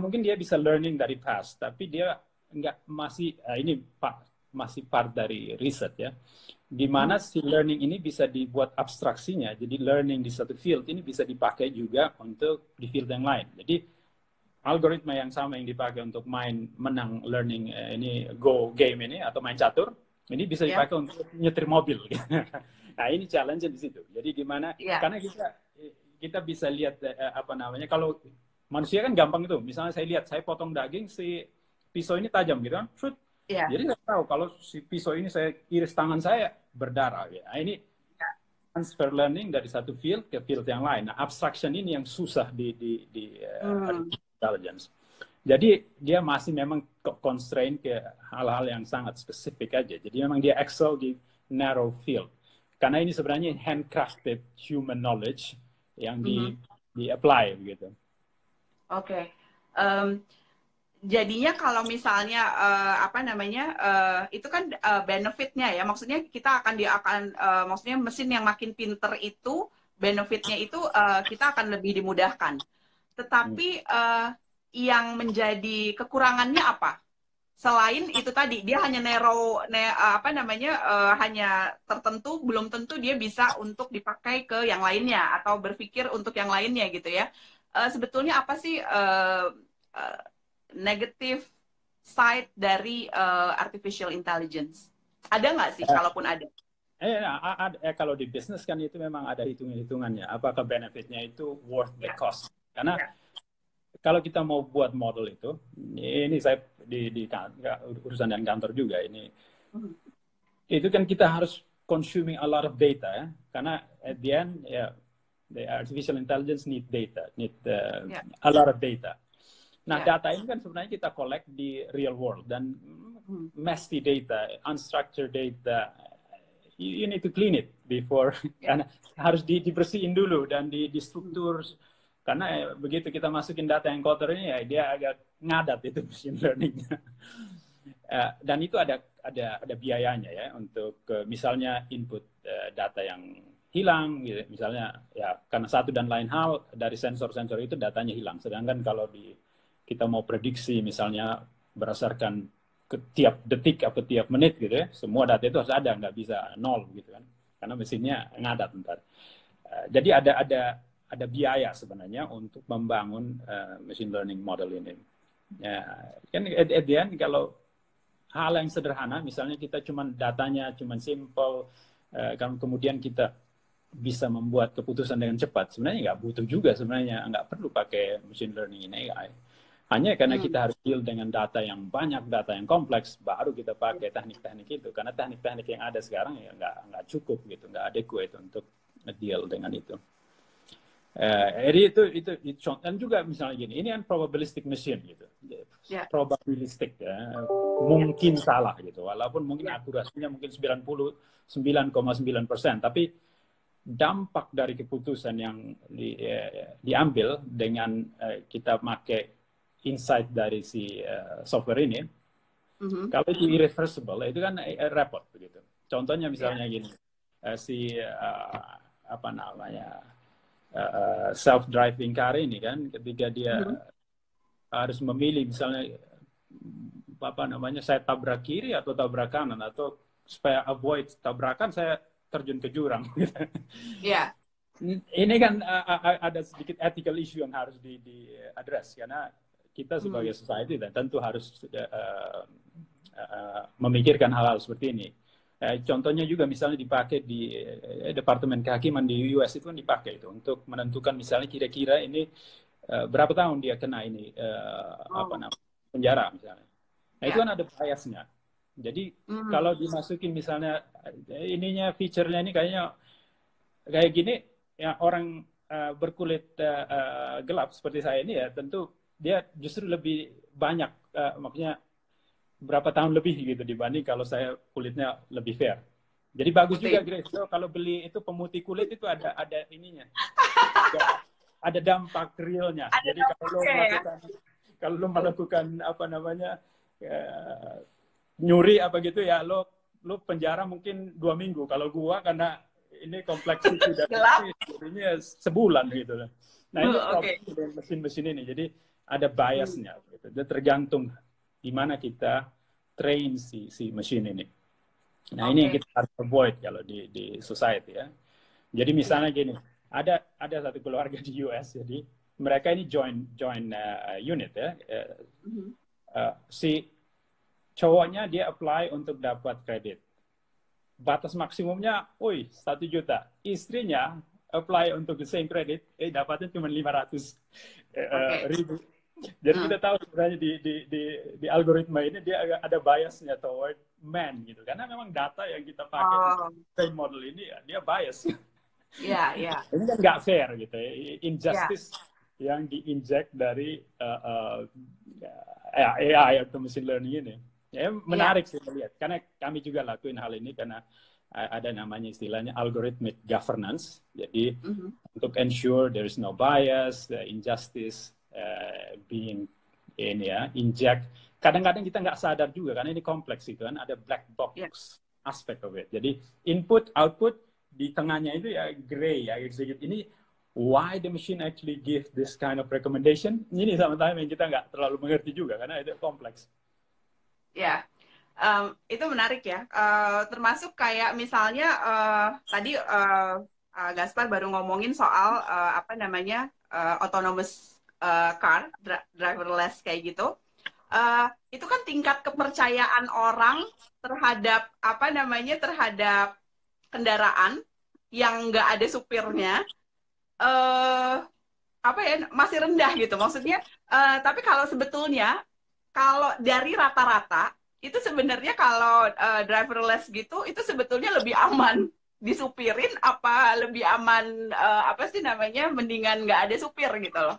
mungkin dia bisa learning dari past, tapi dia nggak masih part dari riset ya. Di mana si learning ini bisa dibuat abstraksinya, jadi learning di satu field ini bisa dipakai juga untuk di field yang lain. Jadi algoritma yang sama yang dipakai untuk menang learning ini Go game ini atau main catur, ini bisa dipakai untuk nyetir mobil. Nah ini challenge di situ. Jadi gimana? Karena kita bisa lihat kalau manusia kan gampang itu. Misalnya saya potong daging, si pisau ini tajam gitu kan, shoot. Jadi saya tahu kalau si pisau ini saya iris tangan saya berdarah. Nah, ini transfer learning dari satu field ke field yang lain. Nah abstraction ini yang susah di intelligence. Jadi dia masih memang constraint ke hal-hal yang sangat spesifik aja. Jadi memang dia excel di narrow field. Karena ini sebenarnya handcrafted human knowledge yang di-apply gitu. Oke. Jadinya kalau misalnya itu kan benefitnya ya. Maksudnya kita maksudnya mesin yang makin pinter itu benefitnya itu kita akan lebih dimudahkan. Tetapi yang menjadi kekurangannya apa? Selain itu tadi, dia hanya hanya tertentu, belum tentu dia bisa untuk dipakai ke yang lainnya atau berpikir untuk yang lainnya gitu ya. Sebetulnya apa sih negative side dari artificial intelligence? Ada nggak sih, kalaupun ada? Kalau di bisnis kan itu memang ada hitung-hitungannya. Apakah benefitnya itu worth the cost? Karena kalau kita mau buat model itu, ini saya di urusan dan kantor juga ini, itu kan kita harus consuming a lot of data ya, karena at the end the artificial intelligence need data, a lot of data. Nah data ini kan sebenarnya kita collect di real world dan messy data, unstructured data, you need to clean it before, karena harus dibersihin dulu dan di struktur. Karena begitu kita masukin data yang kotor ini, ya dia agak ngadat itu machine learning. Dan itu ada biayanya ya untuk misalnya input data yang hilang, gitu. Misalnya ya karena satu dan lain hal dari sensor-sensor itu datanya hilang. Sedangkan kalau kita mau prediksi misalnya berdasarkan tiap detik atau tiap menit gitu ya, semua data itu harus ada, nggak bisa nol gitu kan, karena mesinnya ngadat ntar. Jadi ada biaya sebenarnya untuk membangun machine learning model ini. Ya, kan at the end kalau hal yang sederhana, misalnya kita datanya cuma simple, kemudian kita bisa membuat keputusan dengan cepat, sebenarnya nggak butuh juga sebenarnya, nggak perlu pakai machine learning ini AI. Hanya karena kita harus deal dengan data yang banyak, data yang kompleks, baru kita pakai teknik-teknik itu. Karena teknik-teknik yang ada sekarang ya nggak cukup gitu, nggak adequate untuk deal dengan itu. Jadi itu dan juga misalnya gini, ini kan probabilistic machine gitu, probabilistic ya, mungkin salah gitu, walaupun mungkin akurasinya mungkin 99,9%, tapi dampak dari keputusan yang diambil dengan kita pakai insight dari si software ini, kalau itu irreversible itu kan repot begitu. Contohnya misalnya gini, self-driving car ini kan, ketika dia harus memilih misalnya saya tabrak kiri atau tabrak kanan, atau supaya avoid tabrakan saya terjun ke jurang. Ini kan ada sedikit ethical issue yang harus di-address, karena kita sebagai society dan tentu harus memikirkan hal-hal seperti ini. Contohnya juga misalnya dipakai di Departemen Kehakiman di US itu kan dipakai itu untuk menentukan misalnya kira-kira ini berapa tahun dia kena ini apa Oh, namanya penjara misalnya. Nah itu ya. kan ada biasnya. Jadi Hmm. kalau dimasukin misalnya ininya feature-nya ini kayaknya kayak gini ya orang berkulit gelap seperti saya ini ya tentu dia justru lebih banyak maksudnya berapa tahun lebih gitu dibanding kalau saya kulitnya lebih fair. Jadi bagus juga Putih. Grace. So, kalau beli itu pemutih kulit itu ada ininya. Ada dampak realnya. Ada Jadi dampaknya ya. kalau lo melakukan apa namanya uh, nyuri apa gitu ya lo penjara mungkin 2 minggu. Kalau gua karena ini kompleksiti dan Gelap. ini sebulan gitu. Nah ini Oke. problem dengan mesin-mesin ini. Jadi ada Hmm. biasnya. Gitu. Dia tergantung di mana kita train si mesin ini. Nah ini yang Oke. kita harus avoid kalau di society ya. Jadi Iya. misalnya gini, ada satu keluarga di US, jadi mereka ini join unit ya. Mhm. Si cowoknya dia apply untuk dapat kredit. Batas maksimumnya, 1 juta. Istrinya apply untuk the same credit, dapatnya cuma 500 Oke. ribu. Jadi Hmm. kita tahu sebenarnya di algoritma ini dia agak ada biasnya toward man gitu. Karena memang data yang kita pakai untuk Oh, train model ini ya, dia bias. ya, ya, Ini kan nggak fair gitu ya. ya, Injustice yang diinjek dari AI atau machine learning ini. Ya, ya. menarik sih melihat. Karena kami juga lakuin hal ini karena ada namanya istilahnya algorithmic governance. Jadi Mhm. untuk ensure there is no bias, injustice being ini ya, inject. Kadang-kadang kita nggak sadar juga karena ini kompleks itu kan ada black Ya, box aspect of it. Jadi input output di tengahnya itu ya gray ya execute ini why the machine actually give this kind of recommendation ini sama-sama yang kita nggak terlalu mengerti juga karena itu kompleks. ya. Itu menarik ya. Termasuk kayak misalnya tadi Gaspar baru ngomongin soal apa namanya autonomous car, driverless kayak gitu. Itu kan tingkat kepercayaan orang terhadap apa namanya terhadap kendaraan yang nggak ada supirnya eh apa ya masih rendah gitu maksudnya tapi kalau sebetulnya kalau dari rata-rata itu sebenarnya kalau driverless gitu itu sebetulnya lebih aman disupirin apa lebih aman apa sih namanya mendingan nggak ada supir gitu loh.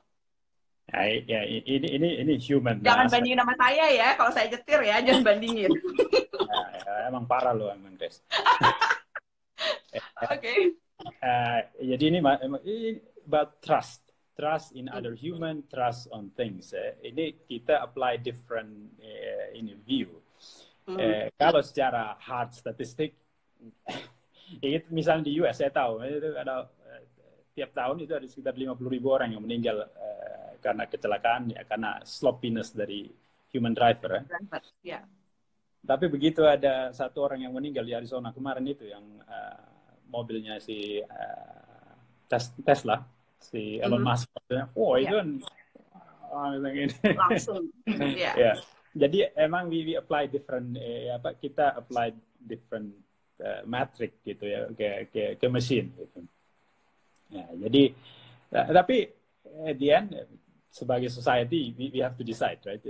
Nah, ya ini human Jangan aspek. bandingin sama saya ya kalau saya nyetir ya jangan bandingin. Nah, emang parah loh emang Des. Oke. Jadi ini about trust in other human, trust on things. Ini kita apply different ini view. Kalau secara hard statistik, misalnya di US saya tahu itu ada tiap tahun itu ada sekitar 50.000 orang yang meninggal karena kecelakaan ya karena sloppiness dari human driver. Ya. Tapi begitu ada satu orang yang meninggal di Arizona kemarin itu yang mobilnya si Tesla, si Elon Musk. Itu kan Langsung. Ya. ya. Jadi emang we apply different kita apply different metric gitu ya ke mesin gitu. Ya, jadi tapi at the end sebagai society we have to decide right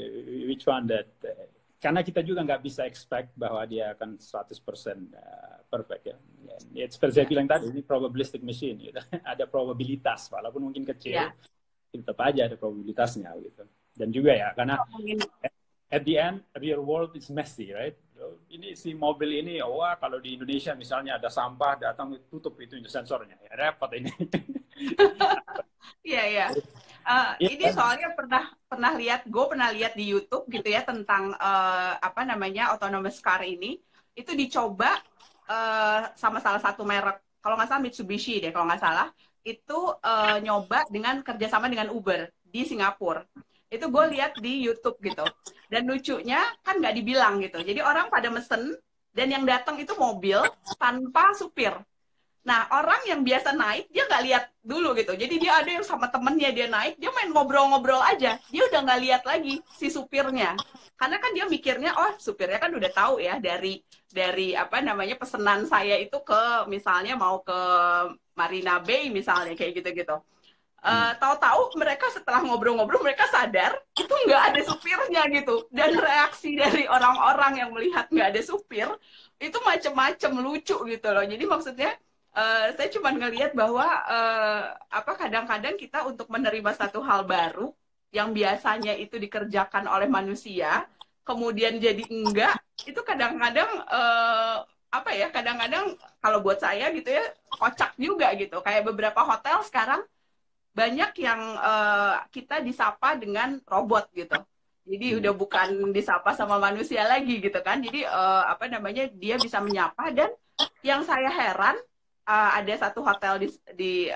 which one that karena kita juga nggak bisa expect bahwa dia akan 100% perfect ya. Seperti saya bilang tadi ini probabilistic machine gitu. Ada probabilitas walaupun mungkin kecil tetap aja ada probabilitasnya gitu. Dan juga ya karena at the end real world is messy right. Ini si mobil ini kalau di Indonesia misalnya ada sampah datang tutup itu sensornya ya repot ini. Iya ya. Ini soalnya pernah lihat di YouTube gitu ya tentang apa namanya autonomous car ini itu dicoba sama salah satu merek kalau nggak salah Mitsubishi deh kalau nggak salah itu nyoba dengan kerjasama dengan Uber di Singapura. Itu gue lihat di YouTube gitu. Dan lucunya kan nggak dibilang gitu. Jadi orang pada mesen dan yang datang itu mobil tanpa supir. Nah, orang yang biasa naik, dia nggak lihat dulu gitu. Jadi dia ada yang sama temennya dia naik, dia main ngobrol-ngobrol aja. Dia udah nggak lihat lagi si supirnya. Karena kan dia mikirnya, oh supirnya kan udah tahu ya dari apa namanya pesanan saya itu ke misalnya mau ke Marina Bay misalnya kayak gitu-gitu. Hmm. Tahu-tahu mereka setelah ngobrol-ngobrol mereka sadar itu nggak ada supirnya gitu, dan reaksi dari orang-orang yang melihat nggak ada supir itu macem-macem lucu gitu loh. Jadi maksudnya saya cuma ngelihat bahwa apa kadang-kadang kita untuk menerima satu hal baru yang biasanya itu dikerjakan oleh manusia kemudian jadi enggak, itu kadang-kadang apa ya, kadang-kadang kalau buat saya gitu ya kocak juga gitu. Kayak beberapa hotel sekarang banyak yang kita disapa dengan robot gitu. Jadi Hmm. udah bukan disapa sama manusia lagi gitu kan. Jadi apa namanya dia bisa menyapa, dan yang saya heran ada satu hotel di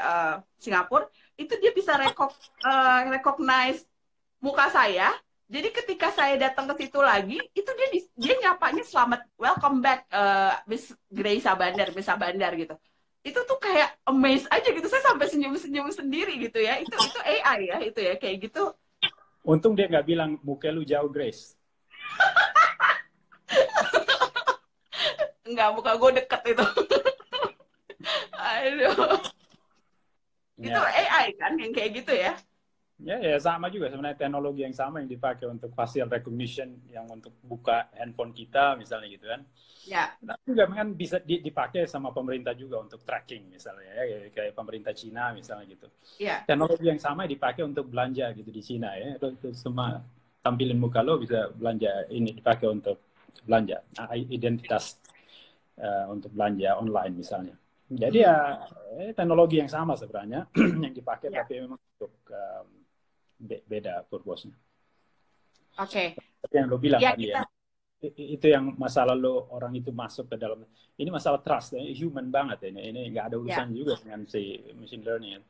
Singapura itu dia bisa recognize muka saya. Jadi ketika saya datang ke situ lagi, itu dia nyapanya selamat welcome back Miss Grace Sabandar, Miss Sabandar gitu. Itu tuh kayak amazed aja gitu. Saya sampai senyum-senyum sendiri gitu ya. Itu AI ya, itu ya kayak gitu. Untung dia nggak bilang muka lu jauh Grace. Enggak, muka gue deket itu. Aduh. Itu Ya, AI kan yang kayak gitu ya. ya sama juga sebenarnya teknologi yang sama yang dipakai untuk facial recognition yang untuk buka handphone kita misalnya gitu kan. Ya, Nah, juga kan bisa dipakai sama pemerintah juga untuk tracking misalnya ya kayak pemerintah Cina misalnya gitu. ya. Teknologi yang sama dipakai untuk belanja gitu di Cina ya. Itu semua tampilin muka lo bisa belanja ini dipakai untuk belanja identitas untuk belanja online misalnya. Jadi Hmm, ya teknologi yang sama sebenarnya yang dipakai ya. tapi memang untuk beda purpose-nya. Oke. Tapi yang lo bilang Ya tadi ya, kita. itu yang masalah lo orang itu masuk ke dalam ini masalah trust ya, human banget ya. Ini nggak ada Ya, urusan juga dengan si machine learning.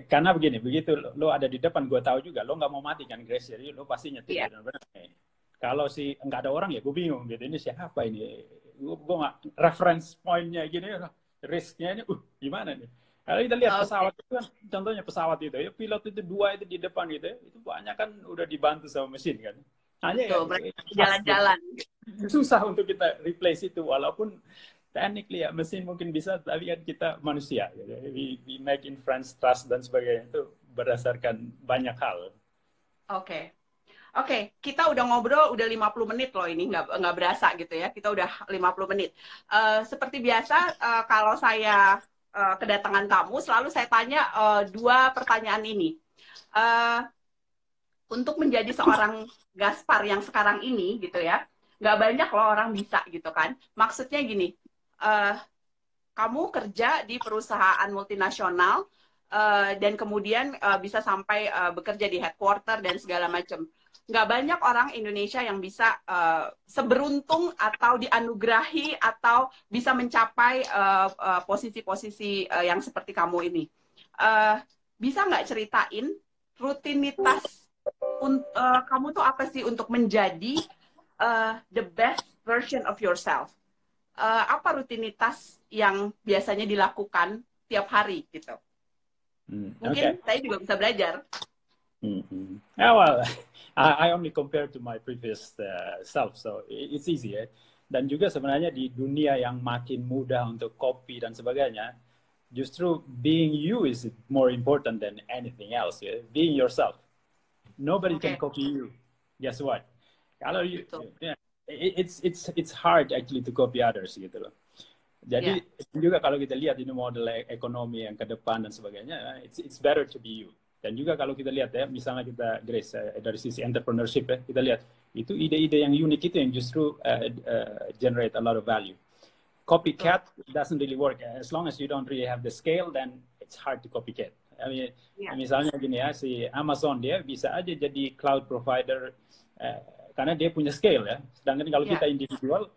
Karena begini, begitu lo ada di depan, gue tahu juga lo nggak mau mati kan Grace, jadi lo pasti nyetir ya. benar-benar. Kalau si nggak ada orang ya gue bingung gitu, ini siapa ini? Gue nggak reference pointnya gini, risknya ini, gimana nih? Kalau kita lihat Oke. pesawat itu kan, contohnya pesawat itu, ya pilot itu dua itu di depan gitu, itu banyak kan udah dibantu sama mesin kan. Hanya ya Betul. Mereka pas gitu. jalan-jalan. Susah untuk kita replace itu, walaupun technically ya mesin mungkin bisa, tapi kan kita manusia. Gitu. We make inference, trust dan sebagainya itu berdasarkan banyak hal. Oke. Oke, kita udah ngobrol udah 50 menit loh ini, nggak berasa gitu ya. Kita udah 50 menit. Seperti biasa, kalau saya kedatangan tamu, selalu saya tanya dua pertanyaan ini. Eh, untuk menjadi seorang Gaspar yang sekarang ini gitu ya, nggak banyak loh orang bisa gitu kan. Maksudnya gini, eh, kamu kerja di perusahaan multinasional dan kemudian bisa sampai bekerja di headquarter dan segala macam. Nggak banyak orang Indonesia yang bisa seberuntung atau dianugerahi atau bisa mencapai posisi-posisi yang seperti kamu ini. Uh, bisa nggak ceritain rutinitas kamu tuh apa sih untuk menjadi the best version of yourself? Apa rutinitas yang biasanya dilakukan tiap hari gitu? Okay. Mungkin saya juga bisa belajar. Mm-hmm. Yeah, well, I only compare to my previous self, so it's easy ya. Dan juga sebenarnya di dunia yang makin mudah untuk copy dan sebagainya, justru being you is more important than anything else. Ya. Being yourself. Nobody can Oke, copy you. Guess what? Kalau betul. yeah, it's hard actually to copy others gitu loh. Ya, Jadi juga kalau kita lihat ini model ekonomi yang ke depan dan sebagainya, it's better to be you. Dan juga kalau kita lihat ya, misalnya kita Grace dari sisi entrepreneurship ya, kita lihat itu ide-ide yang unik itu yang justru generate a lot of value. betul. Copycat doesn't really work. As long as you don't really have the scale, then it's hard to copycat. I mean, Ya, misalnya gini ya, si Amazon dia bisa aja jadi cloud provider karena dia punya scale ya. Sedangkan kalau ya, kita individual,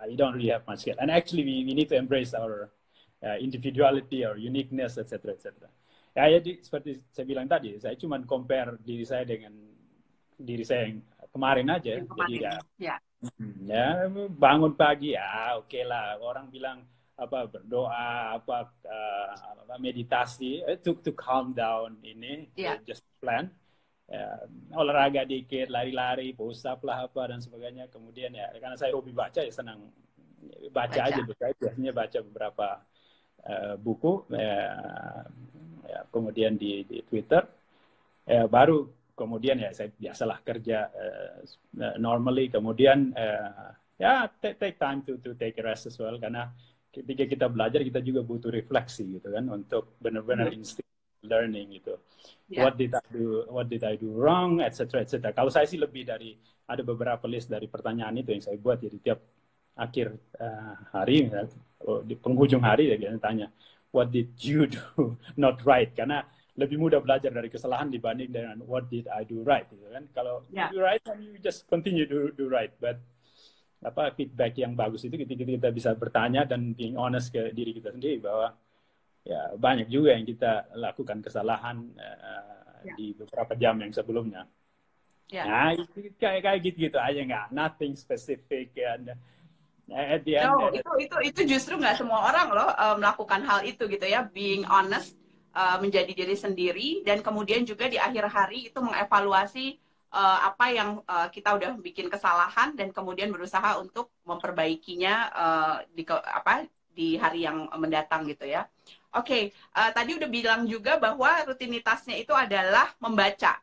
you don't really have much scale. And actually, we need to embrace our individuality, our uniqueness, etc., etc. Ya, jadi seperti saya bilang tadi, saya cuma compare diri saya dengan diri saya yang kemarin aja. yang Jadi kemarin. ya, Ya, ya bangun pagi ya, oke lah. Orang bilang berdoa, meditasi, to calm down ini, just plan. Olahraga dikit, lari-lari, push up lah apa dan sebagainya. Kemudian ya karena saya hobi baca ya senang baca aja, biasanya baca beberapa buku, kemudian di Twitter, baru kemudian ya saya biasalah kerja normally, kemudian ya take time to take a rest as well, karena ketika kita belajar kita juga butuh refleksi gitu kan, untuk benar-benar instinct learning gitu. What did I do wrong, etc. etc. Kalau saya sih lebih dari, ada beberapa list dari pertanyaan itu yang saya buat, jadi tiap akhir hari, di penghujung hari ya biasanya tanya, what did you do not right, karena lebih mudah belajar dari kesalahan dibanding dengan what did I do right gitu kan. Kalau you do right, then you just continue to do right, but feedback yang bagus itu ketika kita bisa bertanya dan being honest ke diri kita sendiri bahwa ya banyak juga yang kita lakukan kesalahan di beberapa jam yang sebelumnya. Nah, kayak gitu aja, nggak nothing specific, and at the end. No, itu justru nggak semua orang loh melakukan hal itu gitu ya, being honest, menjadi diri sendiri, dan kemudian juga di akhir hari itu mengevaluasi apa yang kita udah bikin kesalahan dan kemudian berusaha untuk memperbaikinya di hari yang mendatang gitu ya. Oke, tadi udah bilang juga bahwa rutinitasnya itu adalah membaca.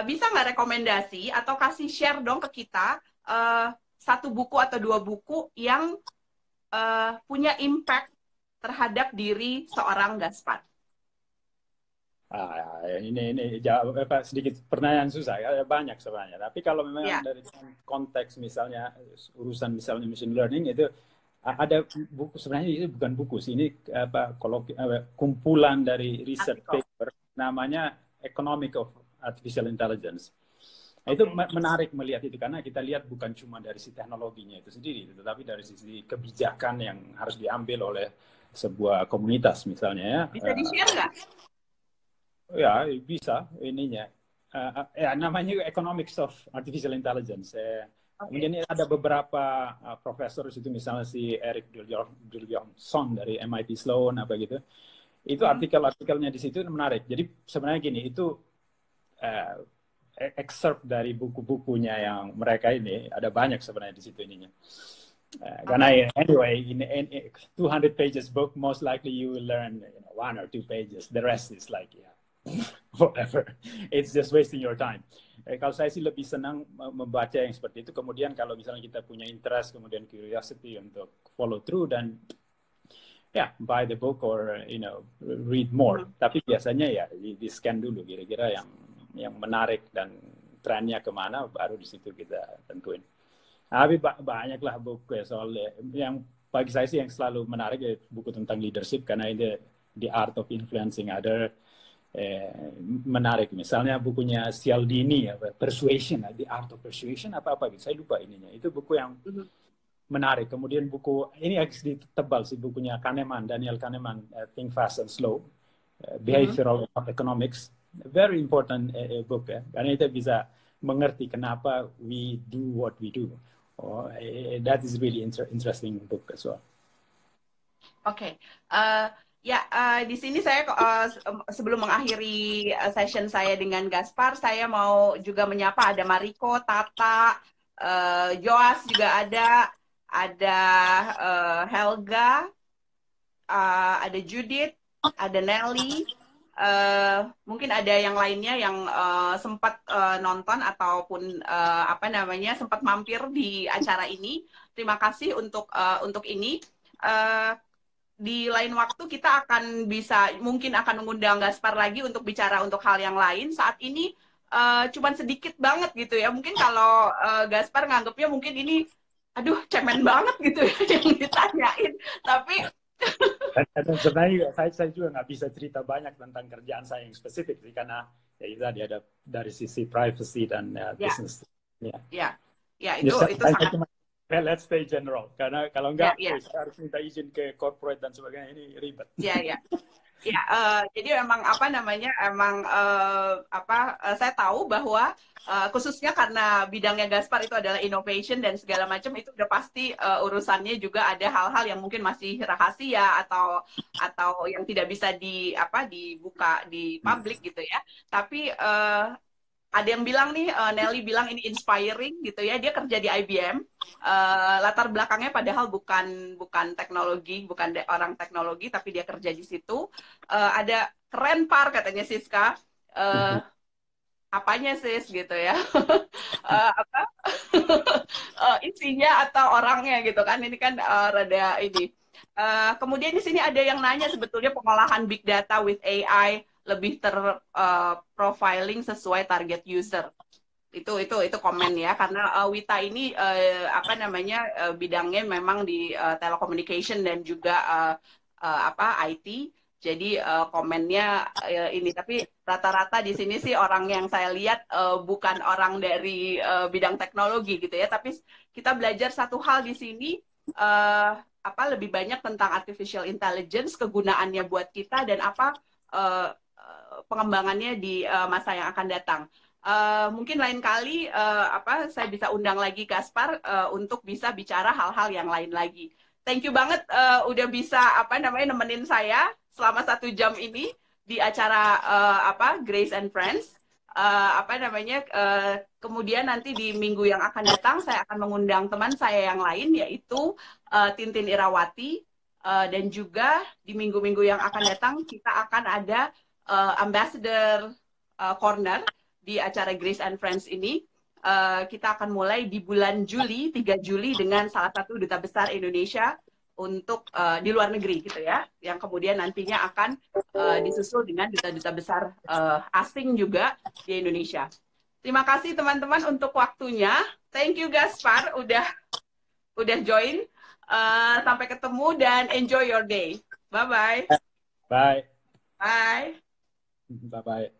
Bisa nggak rekomendasi atau kasih share dong ke kita satu buku atau dua buku yang punya impact terhadap diri seorang Gaspar? Ini jawab sedikit pertanyaan susah, ya banyak sebenarnya. Tapi kalau memang dari konteks misalnya urusan misalnya machine learning itu, ada buku, sebenarnya itu bukan buku sih, ini kumpulan dari research paper namanya Economic of Artificial Intelligence. Itu menarik melihat itu, karena kita lihat bukan cuma dari sisi teknologinya itu sendiri, tetapi dari sisi kebijakan yang harus diambil oleh sebuah komunitas misalnya ya. Bisa di-share nggak? Ya, bisa ininya. Namanya Economics of Artificial Intelligence. Kemudian ada beberapa profesor itu, misalnya si Eric Dulliamson dari MIT Sloan apa gitu. Itu artikel-artikelnya di situ menarik. Jadi sebenarnya gini, itu excerpt dari buku-bukunya yang mereka ini, ada banyak sebenarnya di situ ininya. Karena anyway, in 200 pages book, most likely you will learn one or two pages. The rest is like whatever. It's just wasting your time. Kalau saya sih lebih senang membaca yang seperti itu. Kemudian kalau misalnya kita punya interest, kemudian curiosity untuk follow through dan buy the book or read more. Tapi biasanya ya di scan dulu kira-kira yang menarik dan trennya kemana, baru di situ kita tentuin. Tapi banyaklah buku ya soal yang bagi saya sih yang selalu menarik ya buku tentang leadership, karena ini The Art of Influencing Other. Menarik, misalnya bukunya Cialdini, Persuasion, The Art of Persuasion apa gitu, saya lupa ininya. Itu buku yang menarik. Kemudian buku ini agak sedikit tebal sih, bukunya Daniel Kahneman, Think Fast and Slow, Behavioral Economics, very important book ya, karena itu bisa mengerti kenapa we do what we do. That is really interesting book as well. Oke. Di sini saya sebelum mengakhiri session saya dengan Gaspar, saya mau juga menyapa ada Mariko, Tata, Joas juga ada Helga, ada Judith, ada Nelly, mungkin ada yang lainnya yang sempat nonton ataupun sempat mampir di acara ini. Terima kasih untuk ini. Di lain waktu kita mungkin akan mengundang Gaspar lagi untuk bicara untuk hal yang lain. Saat ini cuman sedikit banget gitu ya. Mungkin kalau Gaspar nganggapnya mungkin ini, aduh cemen banget gitu ya yang ditanyain. Tapi sebenarnya saya juga nggak bisa cerita banyak tentang kerjaan saya yang spesifik sih, karena ya tadi ada dari sisi privacy dan business. Itu sangat. Let's stay general, karena kalau enggak harus minta izin ke corporate dan sebagainya, ini ribet. Ya, jadi emang apa namanya, emang saya tahu bahwa khususnya karena bidangnya Gaspar itu adalah innovation dan segala macam itu udah pasti urusannya juga ada hal-hal yang mungkin masih rahasia atau yang tidak bisa dibuka di publik gitu ya. Tapi ada yang bilang nih, Nelly bilang ini inspiring gitu ya. Dia kerja di IBM, latar belakangnya padahal bukan bukan teknologi, bukan orang teknologi, tapi dia kerja di situ. Ada keren par katanya Siska. Eh, apanya sis gitu ya? Apa isinya atau orangnya gitu kan? Ini kan rada ini. Kemudian di sini ada yang nanya sebetulnya pengolahan big data with AI lebih terprofiling sesuai target user. Itu komen ya, karena Wita ini bidangnya memang di telecommunication dan juga IT. Jadi komennya ini, tapi rata-rata di sini sih orang yang saya lihat bukan orang dari bidang teknologi gitu ya, tapi kita belajar satu hal di sini, lebih banyak tentang artificial intelligence, kegunaannya buat kita dan apa pengembangannya di masa yang akan datang. Mungkin lain kali saya bisa undang lagi Gaspar untuk bisa bicara hal-hal yang lain lagi. Thank you banget udah bisa nemenin saya selama 1 jam ini di acara Grace and Friends. Kemudian nanti di minggu yang akan datang saya akan mengundang teman saya yang lain yaitu Tintin Irawati, dan juga di minggu-minggu yang akan datang kita akan ada Ambassador Corner di acara Grace and Friends ini. Kita akan mulai di bulan Juli, 3 Juli dengan salah satu duta besar Indonesia untuk di luar negeri gitu ya, yang kemudian nantinya akan disusul dengan duta-duta besar asing juga di Indonesia. Terima kasih teman-teman untuk waktunya. Thank you Gaspar udah join. Sampai ketemu dan enjoy your day. Bye-bye. Bye. Bye. Bye-bye.